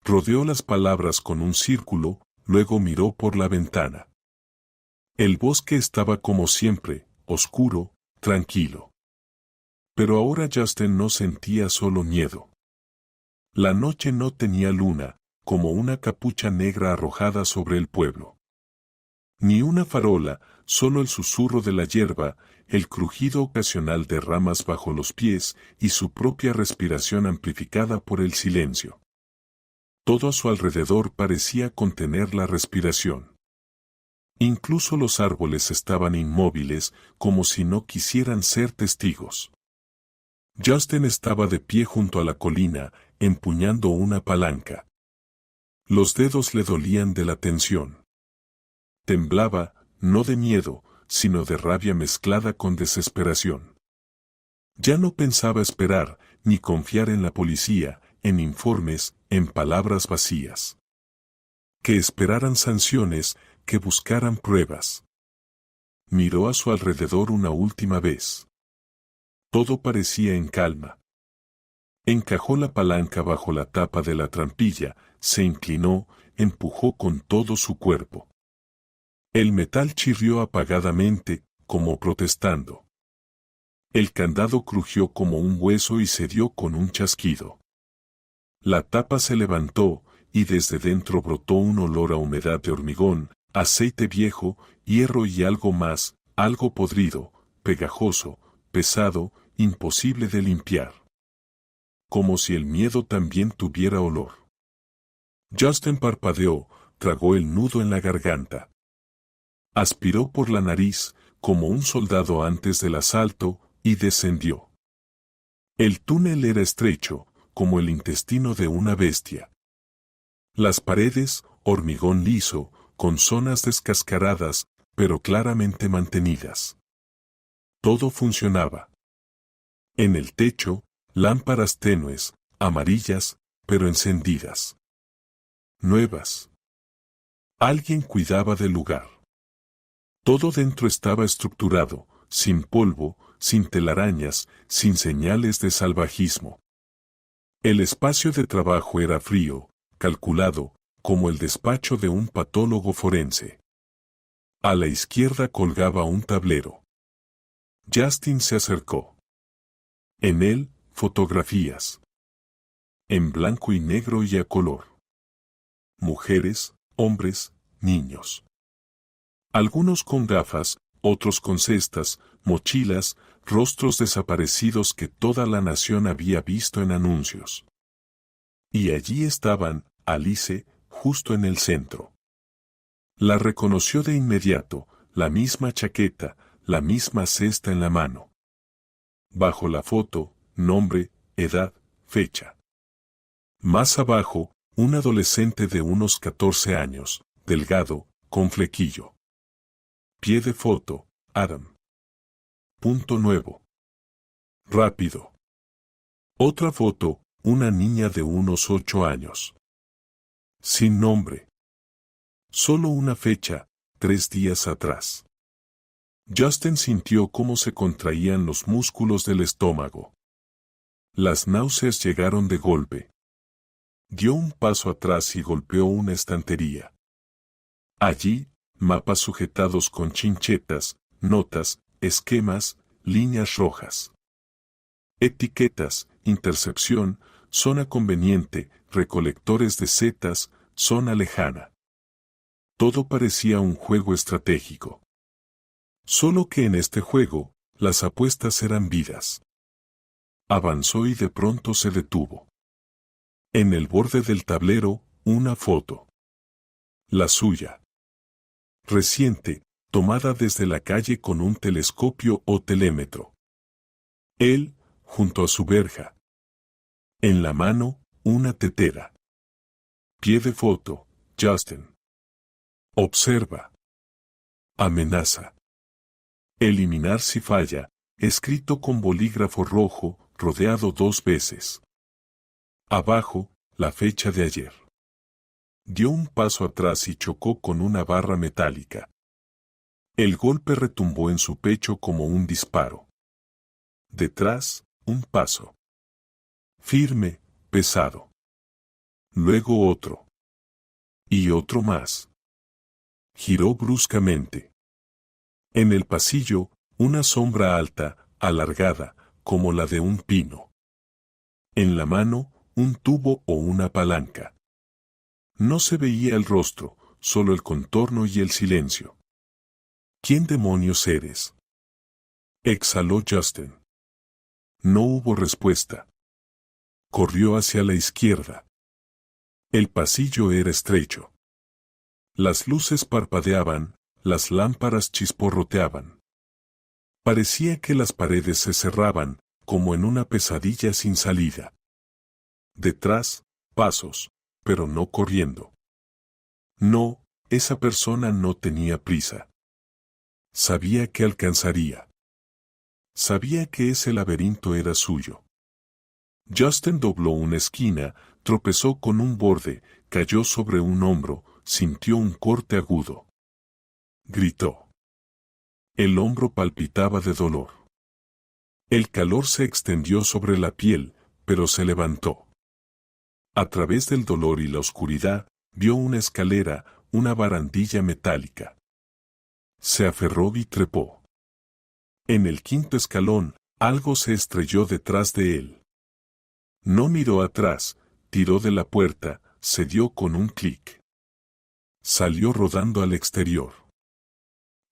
Rodeó las palabras con un círculo, luego miró por la ventana. El bosque estaba como siempre, oscuro, tranquilo. Pero ahora Justin no sentía solo miedo. La noche no tenía luna, como una capucha negra arrojada sobre el pueblo. Ni una farola, solo el susurro de la hierba, el crujido ocasional de ramas bajo los pies y su propia respiración amplificada por el silencio. Todo a su alrededor parecía contener la respiración. Incluso los árboles estaban inmóviles, como si no quisieran ser testigos. Justin estaba de pie junto a la colina, empuñando una palanca. Los dedos le dolían de la tensión. Temblaba, no de miedo, sino de rabia mezclada con desesperación. Ya no pensaba esperar, ni confiar en la policía, en informes, en palabras vacías. Que esperaran sanciones, que buscaran pruebas. Miró a su alrededor una última vez. Todo parecía en calma. Encajó la palanca bajo la tapa de la trampilla, se inclinó, empujó con todo su cuerpo. El metal chirrió apagadamente, como protestando. El candado crujió como un hueso y cedió con un chasquido. La tapa se levantó, y desde dentro brotó un olor a humedad de hormigón, aceite viejo, hierro y algo más, algo podrido, pegajoso, pesado, imposible de limpiar. Como si el miedo también tuviera olor. Justin parpadeó, tragó el nudo en la garganta. Aspiró por la nariz, como un soldado antes del asalto, y descendió. El túnel era estrecho, como el intestino de una bestia. Las paredes, hormigón liso, con zonas descascaradas, pero claramente mantenidas. Todo funcionaba. En el techo, lámparas tenues, amarillas, pero encendidas. Nuevas. Alguien cuidaba del lugar. Todo dentro estaba estructurado, sin polvo, sin telarañas, sin señales de salvajismo. El espacio de trabajo era frío, calculado, como el despacho de un patólogo forense. A la izquierda colgaba un tablero. Justin se acercó. En él, fotografías. En blanco y negro y a color. Mujeres, hombres, niños. Algunos con gafas, otros con cestas, mochilas, rostros desaparecidos que toda la nación había visto en anuncios. Y allí estaban, Alice, justo en el centro. La reconoció de inmediato, la misma chaqueta, la misma cesta en la mano. Bajo la foto, nombre, edad, fecha. Más abajo, un adolescente de unos 14 años, delgado, con flequillo. Pie de foto, Adam. Punto nuevo. Rápido. Otra foto, una niña de unos 8 años. Sin nombre. Solo una fecha, 3 días atrás. Justin sintió cómo se contraían los músculos del estómago. Las náuseas llegaron de golpe. Dio un paso atrás y golpeó una estantería. Allí, mapas sujetados con chinchetas, notas, esquemas, líneas rojas. Etiquetas, intercepción, zona conveniente, recolectores de setas, zona lejana. Todo parecía un juego estratégico. Solo que en este juego, las apuestas eran vidas. Avanzó y de pronto se detuvo. En el borde del tablero, una foto. La suya. Reciente, tomada desde la calle con un telescopio o telémetro. Él, junto a su verja. En la mano, una tetera. Pie de foto, Justin. Observa. Amenaza. Eliminar si falla, escrito con bolígrafo rojo, rodeado 2 veces. Abajo, la fecha de ayer. Dio un paso atrás y chocó con una barra metálica. El golpe retumbó en su pecho como un disparo. Detrás, un paso. Firme, pesado. Luego otro. Y otro más. Giró bruscamente. En el pasillo, una sombra alta, alargada, como la de un pino. En la mano, un tubo o una palanca. No se veía el rostro, solo el contorno y el silencio. ¿Quién demonios eres? Exhaló Justin. No hubo respuesta. Corrió hacia la izquierda. El pasillo era estrecho. Las luces parpadeaban, las lámparas chisporroteaban. Parecía que las paredes se cerraban, como en una pesadilla sin salida. Detrás, pasos, pero no corriendo. No, esa persona no tenía prisa. Sabía que alcanzaría. Sabía que ese laberinto era suyo. Justin dobló una esquina, tropezó con un borde, cayó sobre un hombro, sintió un corte agudo. Gritó. El hombro palpitaba de dolor. El calor se extendió sobre la piel, pero se levantó. A través del dolor y la oscuridad, vio una escalera, una barandilla metálica. Se aferró y trepó. En el 5.º escalón, algo se estrelló detrás de él. No miró atrás, tiró de la puerta, se dio con un clic. Salió rodando al exterior.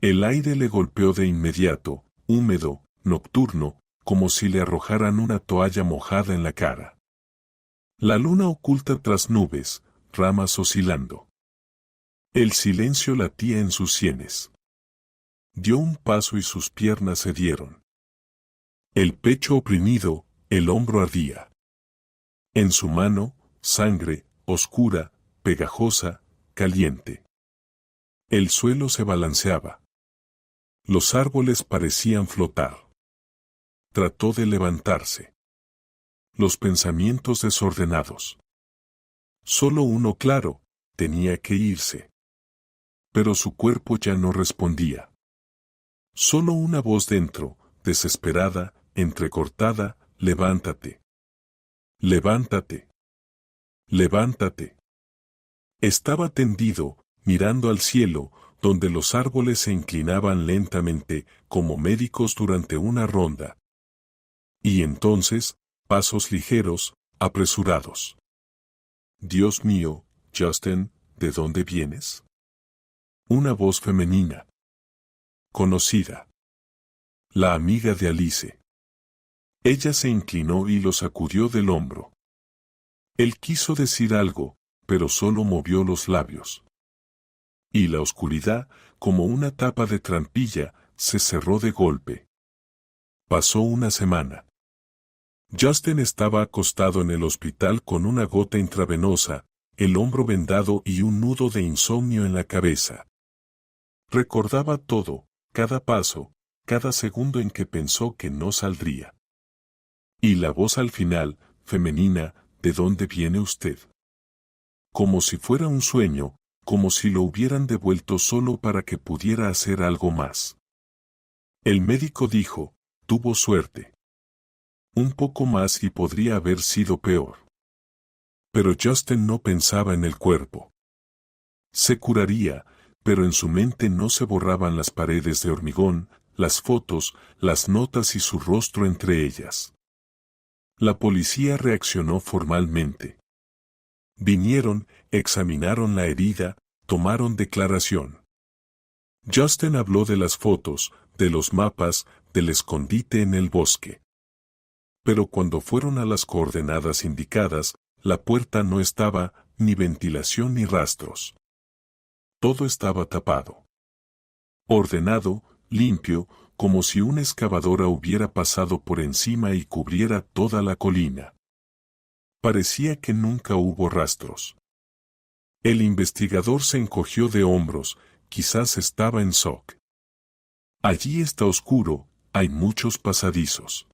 El aire le golpeó de inmediato, húmedo, nocturno, como si le arrojaran una toalla mojada en la cara. La luna oculta tras nubes, ramas oscilando. El silencio latía en sus sienes. Dio un paso y sus piernas cedieron. El pecho oprimido, el hombro ardía. En su mano, sangre, oscura, pegajosa, caliente. El suelo se balanceaba. Los árboles parecían flotar. Trató de levantarse. Los pensamientos desordenados. Solo uno claro, tenía que irse. Pero su cuerpo ya no respondía. Solo una voz dentro, desesperada, entrecortada, levántate. Levántate. Levántate. Estaba tendido, mirando al cielo, donde los árboles se inclinaban lentamente, como médicos durante una ronda. Y entonces, pasos ligeros, apresurados. Dios mío, Justin, ¿de dónde vienes? Una voz femenina. Conocida. La amiga de Alice. Ella se inclinó y lo sacudió del hombro. Él quiso decir algo, pero solo movió los labios. Y la oscuridad, como una tapa de trampilla, se cerró de golpe. Pasó una semana. Justin estaba acostado en el hospital con una gota intravenosa, el hombro vendado y un nudo de insomnio en la cabeza. Recordaba todo, cada paso, cada segundo en que pensó que no saldría. Y la voz al final, femenina, ¿de dónde viene usted? Como si fuera un sueño, como si lo hubieran devuelto solo para que pudiera hacer algo más. El médico dijo, tuvo suerte. Un poco más y podría haber sido peor. Pero Justin no pensaba en el cuerpo. Se curaría, pero en su mente no se borraban las paredes de hormigón, las fotos, las notas y su rostro entre ellas. La policía reaccionó formalmente. Vinieron, examinaron la herida, tomaron declaración. Justin habló de las fotos, de los mapas, del escondite en el bosque. Pero cuando fueron a las coordenadas indicadas, la puerta no estaba, ni ventilación ni rastros. Todo estaba tapado. Ordenado, limpio, como si una excavadora hubiera pasado por encima y cubriera toda la colina. Parecía que nunca hubo rastros. El investigador se encogió de hombros, quizás estaba en shock. Allí está oscuro, hay muchos pasadizos.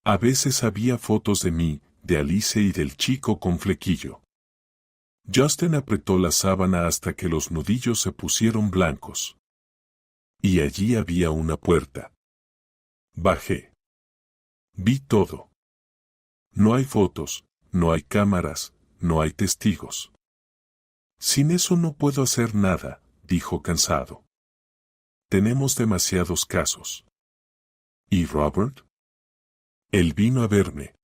A veces había fotos de mí, de Alice y del chico con flequillo. Justin apretó la sábana hasta que los nudillos se pusieron blancos. Y allí había una puerta. Bajé. Vi todo. No hay fotos, no hay cámaras, no hay testigos. Sin eso no puedo hacer nada, dijo cansado. Tenemos demasiados casos. ¿Y Robert? Él vino a verme.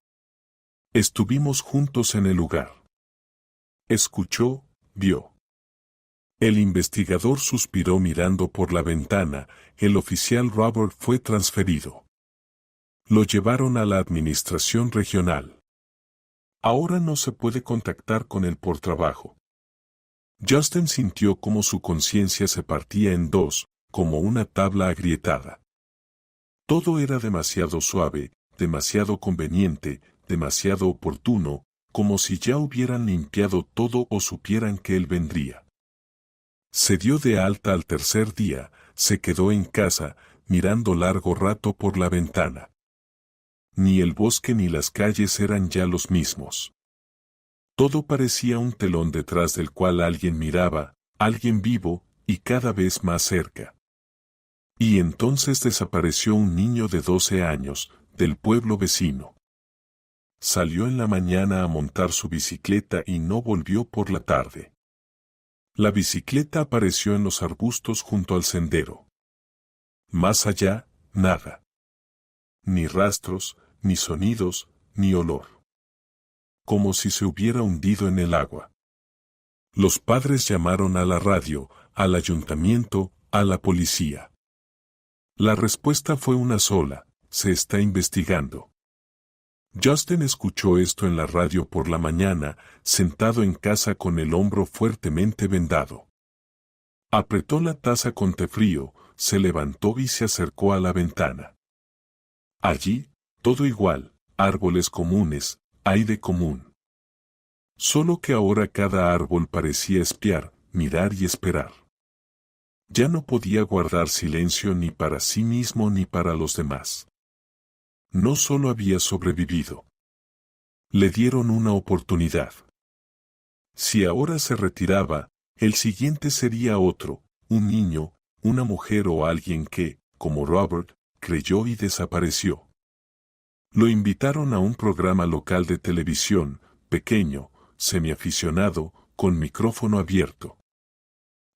Estuvimos juntos en el lugar. Escuchó, vio. El investigador suspiró mirando por la ventana. El oficial Robert fue transferido. Lo llevaron a la administración regional. Ahora no se puede contactar con él por trabajo. Justin sintió como su conciencia se partía en dos, como una tabla agrietada. Todo era demasiado suave, demasiado conveniente, demasiado oportuno, como si ya hubieran limpiado todo o supieran que él vendría. Se dio de alta al tercer día, se quedó en casa, mirando largo rato por la ventana. Ni el bosque ni las calles eran ya los mismos. Todo parecía un telón detrás del cual alguien miraba, alguien vivo, y cada vez más cerca. Y entonces desapareció un niño de 12 años, del pueblo vecino. Salió en la mañana a montar su bicicleta y no volvió por la tarde. La bicicleta apareció en los arbustos junto al sendero. Más allá, nada. Ni rastros, ni sonidos, ni olor. Como si se hubiera hundido en el agua. Los padres llamaron a la radio, al ayuntamiento, a la policía. La respuesta fue una sola: se está investigando. Justin escuchó esto en la radio por la mañana, sentado en casa con el hombro fuertemente vendado. Apretó la taza con té frío, se levantó y se acercó a la ventana. Allí, todo igual, árboles comunes, aire común. Solo que ahora cada árbol parecía espiar, mirar y esperar. Ya no podía guardar silencio ni para sí mismo ni para los demás. No solo había sobrevivido. Le dieron una oportunidad. Si ahora se retiraba, el siguiente sería otro, un niño, una mujer o alguien que, como Robert, creyó y desapareció. Lo invitaron a un programa local de televisión, pequeño, semiaficionado, con micrófono abierto.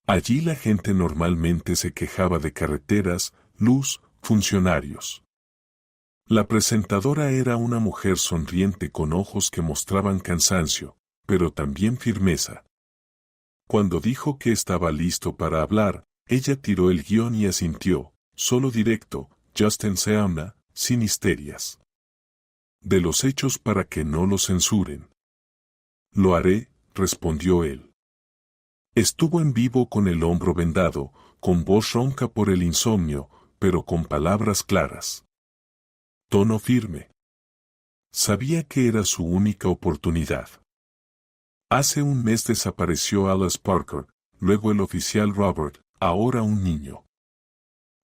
Allí la gente normalmente se quejaba de carreteras, luz, funcionarios. La presentadora era una mujer sonriente con ojos que mostraban cansancio, pero también firmeza. Cuando dijo que estaba listo para hablar, ella tiró el guión y asintió, solo directo, Justin se habla, sin histerias. De los hechos para que no lo censuren. Lo haré, respondió él. Estuvo en vivo con el hombro vendado, con voz ronca por el insomnio, pero con palabras claras. Tono firme. Sabía que era su única oportunidad. Hace un mes desapareció Alice Parker, luego el oficial Robert, ahora un niño.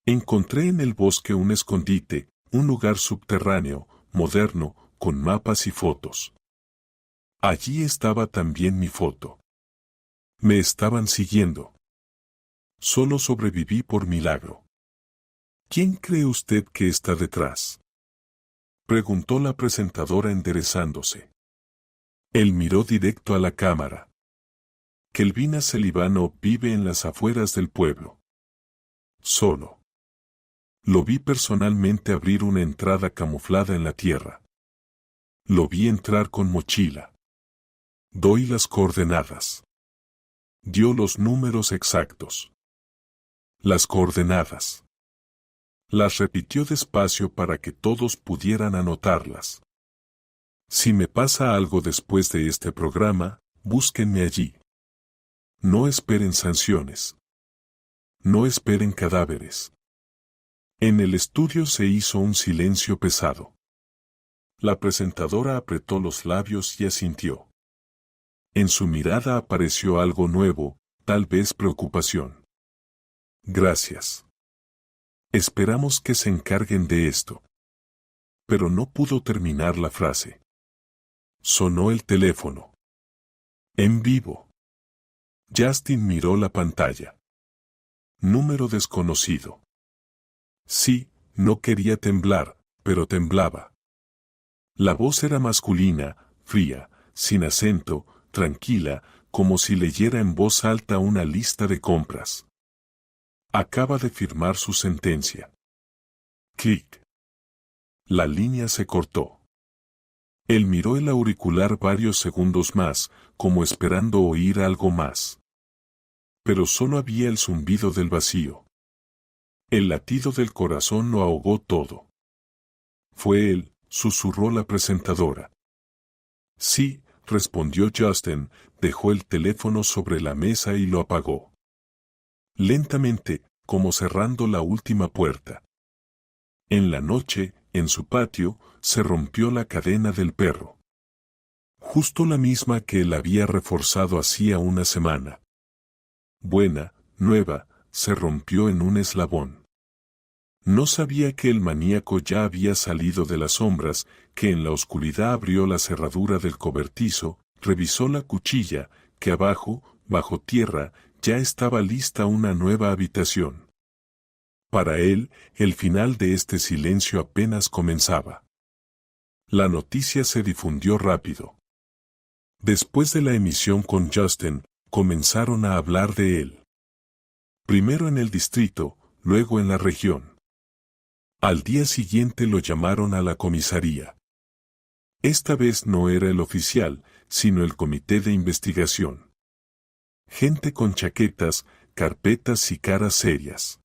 Encontré en el bosque un escondite, un lugar subterráneo, moderno, con mapas y fotos. Allí estaba también mi foto. Me estaban siguiendo. Solo sobreviví por milagro. ¿Quién cree usted que está detrás?, preguntó la presentadora enderezándose. Él miró directo a la cámara. Kelvina Celibano vive en las afueras del pueblo. Solo. Lo vi personalmente abrir una entrada camuflada en la tierra. Lo vi entrar con mochila. Doy las coordenadas. Dio los números exactos. Las coordenadas. Las repitió despacio para que todos pudieran anotarlas. Si me pasa algo después de este programa, búsquenme allí. No esperen sanciones. No esperen cadáveres. En el estudio se hizo un silencio pesado. La presentadora apretó los labios y asintió. En su mirada apareció algo nuevo, tal vez preocupación. Gracias. Esperamos que se encarguen de esto. Pero no pudo terminar la frase. Sonó el teléfono. En vivo. Justin miró la pantalla. Número desconocido. Sí, no quería temblar, pero temblaba. La voz era masculina, fría, sin acento, tranquila, como si leyera en voz alta una lista de compras. Acaba de firmar su sentencia. Clic. La línea se cortó. Él miró el auricular varios segundos más, como esperando oír algo más. Pero solo había el zumbido del vacío. El latido del corazón lo ahogó todo. Fue él, susurró la presentadora. Sí, respondió Justin, dejó el teléfono sobre la mesa y lo apagó. Lentamente, como cerrando la última puerta. En la noche, en su patio, se rompió la cadena del perro. Justo la misma que él había reforzado hacía una semana. Buena, nueva, se rompió en un eslabón. No sabía que el maníaco ya había salido de las sombras, que en la oscuridad abrió la cerradura del cobertizo, revisó la cuchilla, que abajo, bajo tierra, ya estaba lista una nueva habitación. Para él, el final de este silencio apenas comenzaba. La noticia se difundió rápido. Después de la emisión con Justin, comenzaron a hablar de él. Primero en el distrito, luego en la región. Al día siguiente lo llamaron a la comisaría. Esta vez no era el oficial, sino el comité de investigación. Gente con chaquetas, carpetas y caras serias.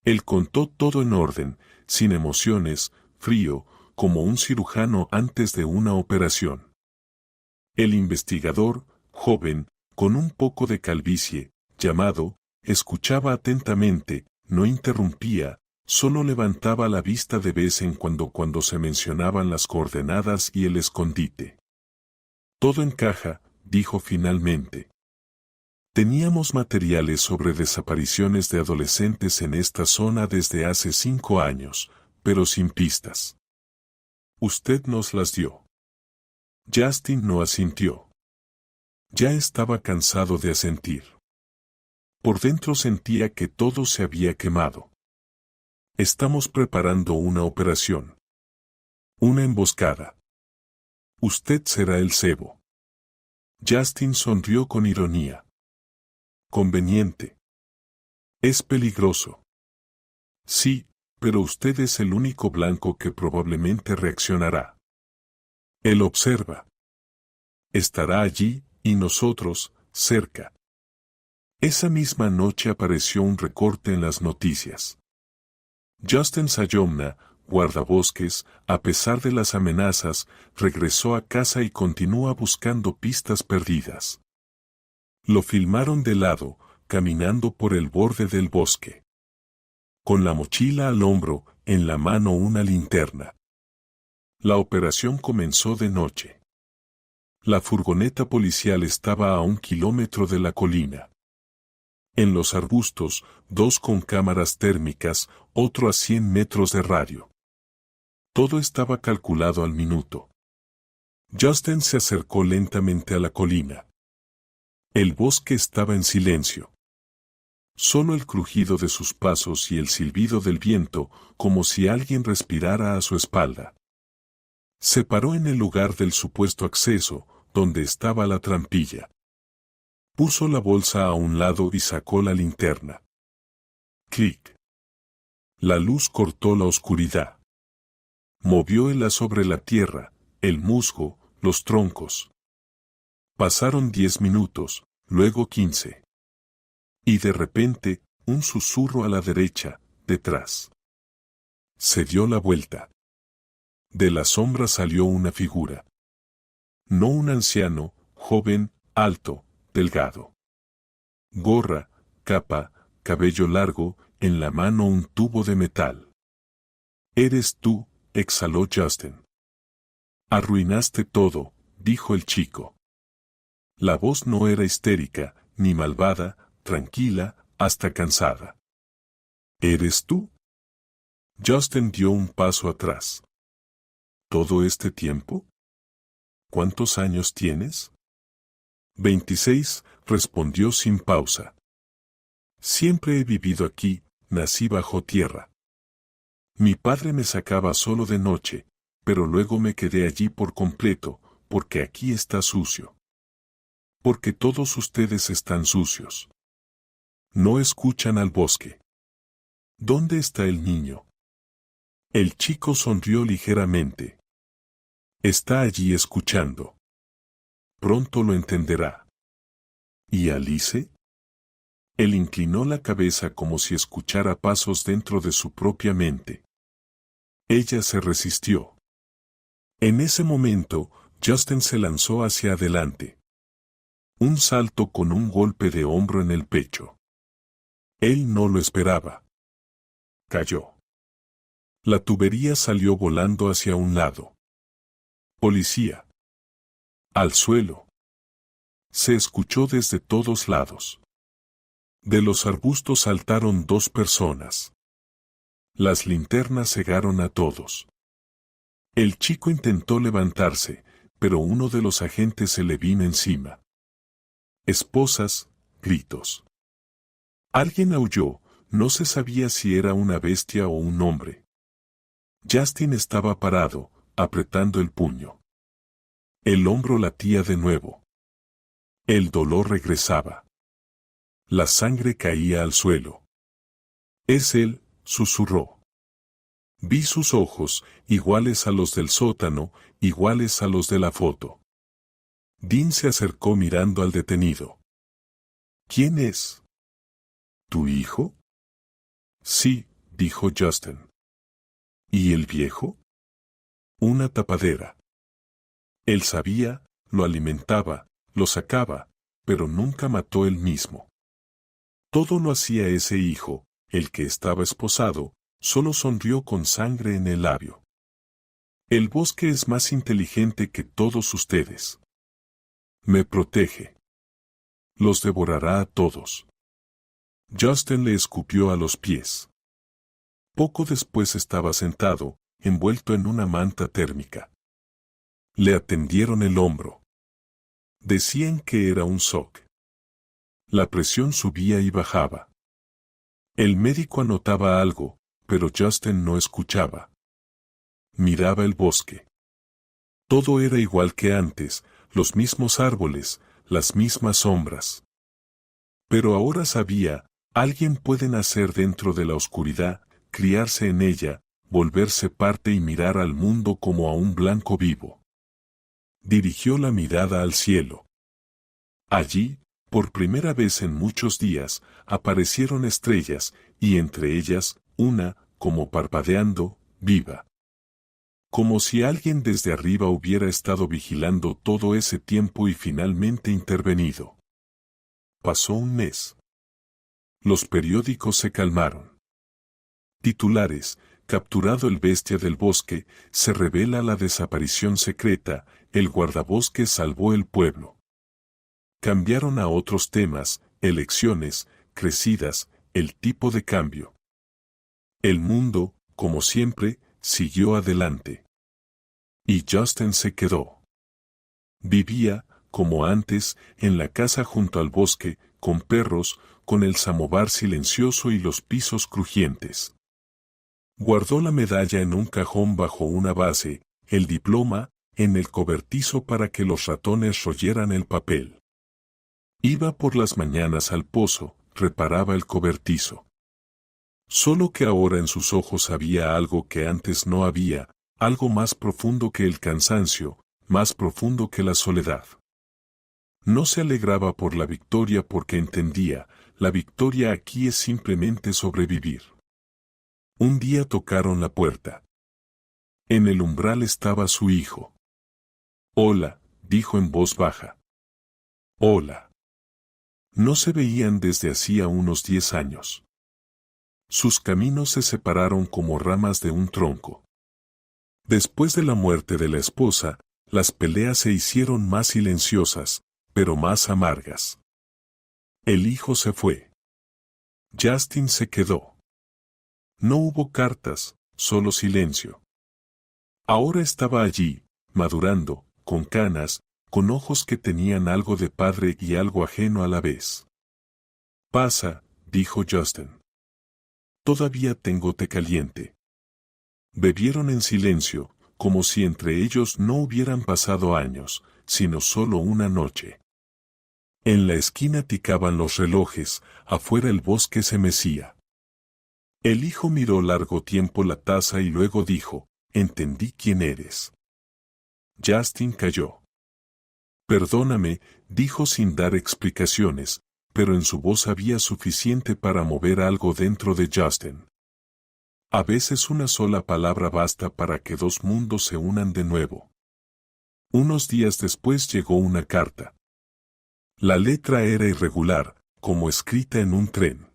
Él contó todo en orden, sin emociones, frío, como un cirujano antes de una operación. El investigador, joven, con un poco de calvicie, llamado, escuchaba atentamente, no interrumpía, solo levantaba la vista de vez en cuando se mencionaban las coordenadas y el escondite. Todo encaja, dijo finalmente. Teníamos materiales sobre desapariciones de adolescentes en esta zona desde hace 5 años, pero sin pistas. Usted nos las dio. Justin no asintió. Ya estaba cansado de asentir. Por dentro sentía que todo se había quemado. Estamos preparando una operación. Una emboscada. Usted será el cebo. Justin sonrió con ironía. Conveniente. Es peligroso. Sí, pero usted es el único blanco que probablemente reaccionará. Él observa. Estará allí, y nosotros, cerca. Esa misma noche apareció un recorte en las noticias. Justin Sayomna, guardabosques, a pesar de las amenazas, regresó a casa y continúa buscando pistas perdidas. Lo filmaron de lado, caminando por el borde del bosque. Con la mochila al hombro, en la mano una linterna. La operación comenzó de noche. La furgoneta policial estaba a 1 kilómetro de la colina. En los arbustos, 2 con cámaras térmicas, otro a 100 metros de radio. Todo estaba calculado al minuto. Justin se acercó lentamente a la colina. El bosque estaba en silencio. Solo el crujido de sus pasos y el silbido del viento, como si alguien respirara a su espalda. Se paró en el lugar del supuesto acceso, donde estaba la trampilla. Puso la bolsa a un lado y sacó la linterna. Clic. La luz cortó la oscuridad. Movióla sobre la tierra, el musgo, los troncos. Pasaron 10 minutos, luego 15. Y de repente, un susurro a la derecha, detrás. Se dio la vuelta. De la sombra salió una figura. No un anciano, joven, alto, delgado. Gorra, capa, cabello largo, en la mano un tubo de metal. «Eres tú», exhaló Justin. «Arruinaste todo», dijo el chico. La voz no era histérica, ni malvada, tranquila, hasta cansada. «¿Eres tú?» Justin dio un paso atrás. ¿Todo este tiempo? ¿Cuántos años tienes? 26, respondió sin pausa. Siempre he vivido aquí, nací bajo tierra. Mi padre me sacaba solo de noche, pero luego me quedé allí por completo, porque aquí está sucio. Porque todos ustedes están sucios. No escuchan al bosque. ¿Dónde está el niño? El chico sonrió ligeramente. Está allí escuchando. Pronto lo entenderá. ¿Y Alice? Él inclinó la cabeza como si escuchara pasos dentro de su propia mente. Ella se resistió. En ese momento, Justin se lanzó hacia adelante. Un salto con un golpe de hombro en el pecho. Él no lo esperaba. Cayó. La tubería salió volando hacia un lado. Policía. Al suelo. Se escuchó desde todos lados. De los arbustos saltaron dos personas. Las linternas cegaron a todos. El chico intentó levantarse, pero uno de los agentes se le vino encima. Esposas, gritos. Alguien aulló, no se sabía si era una bestia o un hombre. Justin estaba parado, apretando el puño. El hombro latía de nuevo. El dolor regresaba. La sangre caía al suelo. «Es él», susurró. Vi sus ojos, iguales a los del sótano, iguales a los de la foto. Dean se acercó mirando al detenido. «¿Quién es?» «¿Tu hijo?» «Sí», dijo Justin. «¿Y el viejo?» «Una tapadera». Él sabía, lo alimentaba, lo sacaba, pero nunca mató él mismo. Todo lo hacía ese hijo, el que estaba esposado, solo sonrió con sangre en el labio. El bosque es más inteligente que todos ustedes. Me protege. Los devorará a todos. Justin le escupió a los pies. Poco después estaba sentado, envuelto en una manta térmica. Le atendieron el hombro. Decían que era un shock. La presión subía y bajaba. El médico anotaba algo, pero Justin no escuchaba. Miraba el bosque. Todo era igual que antes, los mismos árboles, las mismas sombras. Pero ahora sabía, alguien puede nacer dentro de la oscuridad, criarse en ella, volverse parte y mirar al mundo como a un blanco vivo. Dirigió la mirada al cielo. Allí, por primera vez en muchos días, aparecieron estrellas, y entre ellas, una, como parpadeando, viva. Como si alguien desde arriba hubiera estado vigilando todo ese tiempo y finalmente intervenido. Pasó un mes. Los periódicos se calmaron. Titulares: capturado el bestia del bosque, se revela la desaparición secreta, el guardabosques salvó el pueblo. Cambiaron a otros temas, elecciones, crecidas, el tipo de cambio. El mundo, como siempre, siguió adelante. Y Justin se quedó. Vivía, como antes, en la casa junto al bosque, con perros, con el samovar silencioso y los pisos crujientes. Guardó la medalla en un cajón bajo una base, el diploma, en el cobertizo para que los ratones royeran el papel. Iba por las mañanas al pozo, reparaba el cobertizo. Solo que ahora en sus ojos había algo que antes no había, algo más profundo que el cansancio, más profundo que la soledad. No se alegraba por la victoria porque entendía, la victoria aquí es simplemente sobrevivir. Un día tocaron la puerta. En el umbral estaba su hijo. Hola, dijo en voz baja. Hola. No se veían desde hacía unos 10 años. Sus caminos se separaron como ramas de un tronco. Después de la muerte de la esposa, las peleas se hicieron más silenciosas, pero más amargas. El hijo se fue. Justin se quedó. No hubo cartas, solo silencio. Ahora estaba allí, madurando, con canas, con ojos que tenían algo de padre y algo ajeno a la vez. Pasa, dijo Justin. Todavía tengo té caliente. Bebieron en silencio, como si entre ellos no hubieran pasado años, sino solo una noche. En la esquina ticaban los relojes, afuera el bosque se mecía. El hijo miró largo tiempo la taza y luego dijo, entendí quién eres. Justin calló. Perdóname, dijo sin dar explicaciones, pero en su voz había suficiente para mover algo dentro de Justin. A veces una sola palabra basta para que dos mundos se unan de nuevo. Unos días después llegó una carta. La letra era irregular, como escrita en un tren.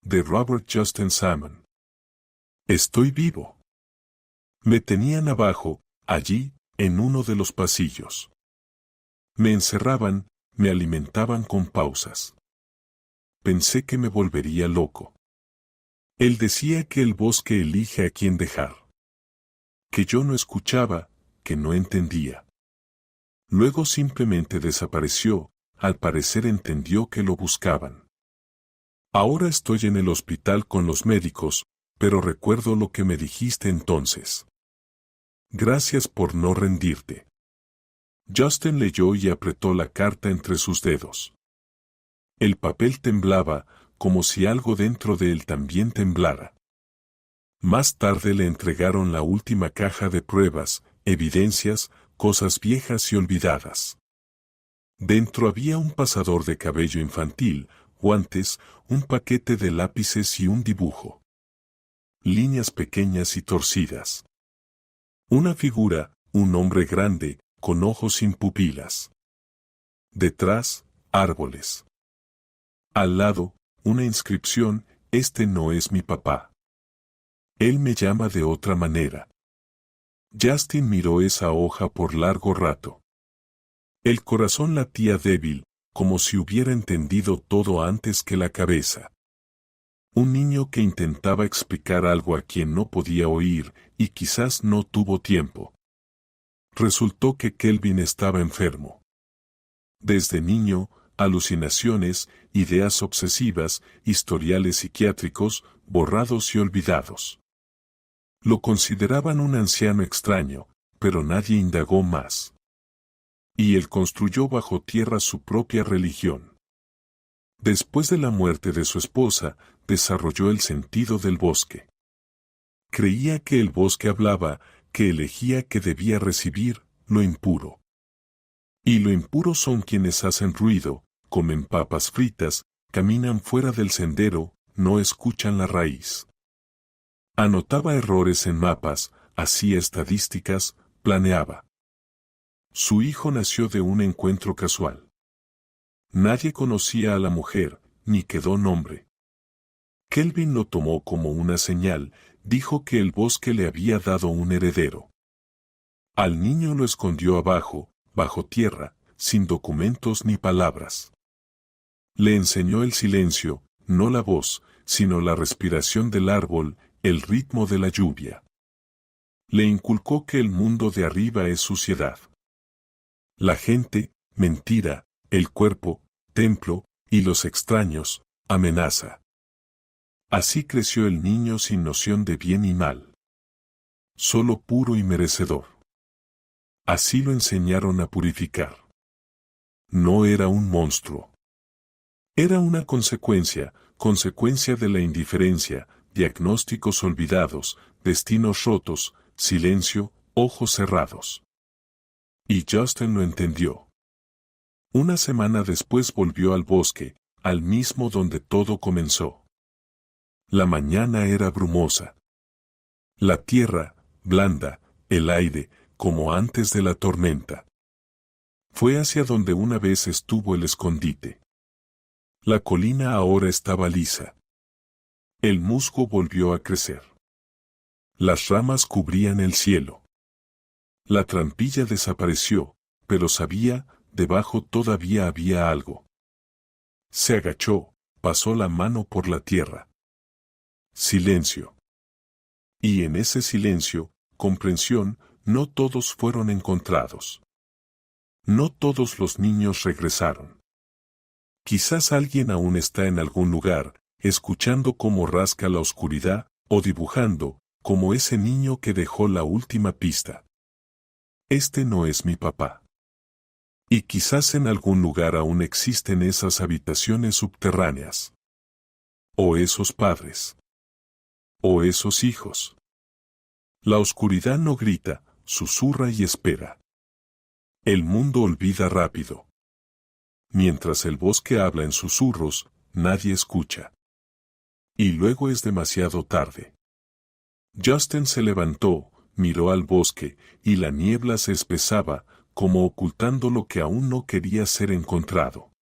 De Robert Justin Salmon. Estoy vivo. Me tenían abajo, allí, en uno de los pasillos. Me encerraban, me alimentaban con pausas. Pensé que me volvería loco. Él decía que el bosque elige a quién dejar. Que yo no escuchaba, que no entendía. Luego simplemente desapareció, al parecer entendió que lo buscaban. Ahora estoy en el hospital con los médicos, pero recuerdo lo que me dijiste entonces. Gracias por no rendirte. Justin leyó y apretó la carta entre sus dedos. El papel temblaba, como si algo dentro de él también temblara. Más tarde le entregaron la última caja de pruebas, evidencias, cosas viejas y olvidadas. Dentro había un pasador de cabello infantil, guantes, un paquete de lápices y un dibujo. Líneas pequeñas y torcidas. Una figura, un hombre grande, con ojos sin pupilas. Detrás, árboles. Al lado, una inscripción, este no es mi papá. Él me llama de otra manera. Justin miró esa hoja por largo rato. El corazón latía débil, como si hubiera entendido todo antes que la cabeza. Un niño que intentaba explicar algo a quien no podía oír, y quizás no tuvo tiempo. Resultó que Kelvin estaba enfermo. Desde niño, alucinaciones, ideas obsesivas, historiales psiquiátricos, borrados y olvidados. Lo consideraban un anciano extraño, pero nadie indagó más. Y él construyó bajo tierra su propia religión. Después de la muerte de su esposa, desarrolló el sentido del bosque. Creía que el bosque hablaba, que elegía que debía recibir lo impuro. Y lo impuro son quienes hacen ruido, comen papas fritas, caminan fuera del sendero, no escuchan la raíz. Anotaba errores en mapas, hacía estadísticas, planeaba. Su hijo nació de un encuentro casual. Nadie conocía a la mujer, ni quedó nombre. Kelvin lo tomó como una señal, dijo que el bosque le había dado un heredero. Al niño lo escondió abajo, bajo tierra, sin documentos ni palabras. Le enseñó el silencio, no la voz, sino la respiración del árbol, el ritmo de la lluvia. Le inculcó que el mundo de arriba es suciedad. La gente, mentira, el cuerpo, templo, y los extraños, amenaza. Así creció el niño sin noción de bien y mal. Solo puro y merecedor. Así lo enseñaron a purificar. No era un monstruo. Era una consecuencia de la indiferencia, diagnósticos olvidados, destinos rotos, silencio, ojos cerrados. Y Justin lo entendió. Una semana después volvió al bosque, al mismo donde todo comenzó. La mañana era brumosa. La tierra, blanda, el aire, como antes de la tormenta. Fue hacia donde una vez estuvo el escondite. La colina ahora estaba lisa. El musgo volvió a crecer. Las ramas cubrían el cielo. La trampilla desapareció, pero sabía, debajo todavía había algo. Se agachó, pasó la mano por la tierra. Silencio. Y en ese silencio, comprensión, no todos fueron encontrados. No todos los niños regresaron. Quizás alguien aún está en algún lugar, escuchando cómo rasca la oscuridad, o dibujando, como ese niño que dejó la última pista. Este no es mi papá. Y quizás en algún lugar aún existen esas habitaciones subterráneas. O esos padres. O esos hijos. La oscuridad no grita, susurra y espera. El mundo olvida rápido. Mientras el bosque habla en susurros, nadie escucha. Y luego es demasiado tarde. Justin se levantó, miró al bosque, y la niebla se espesaba, como ocultando lo que aún no quería ser encontrado.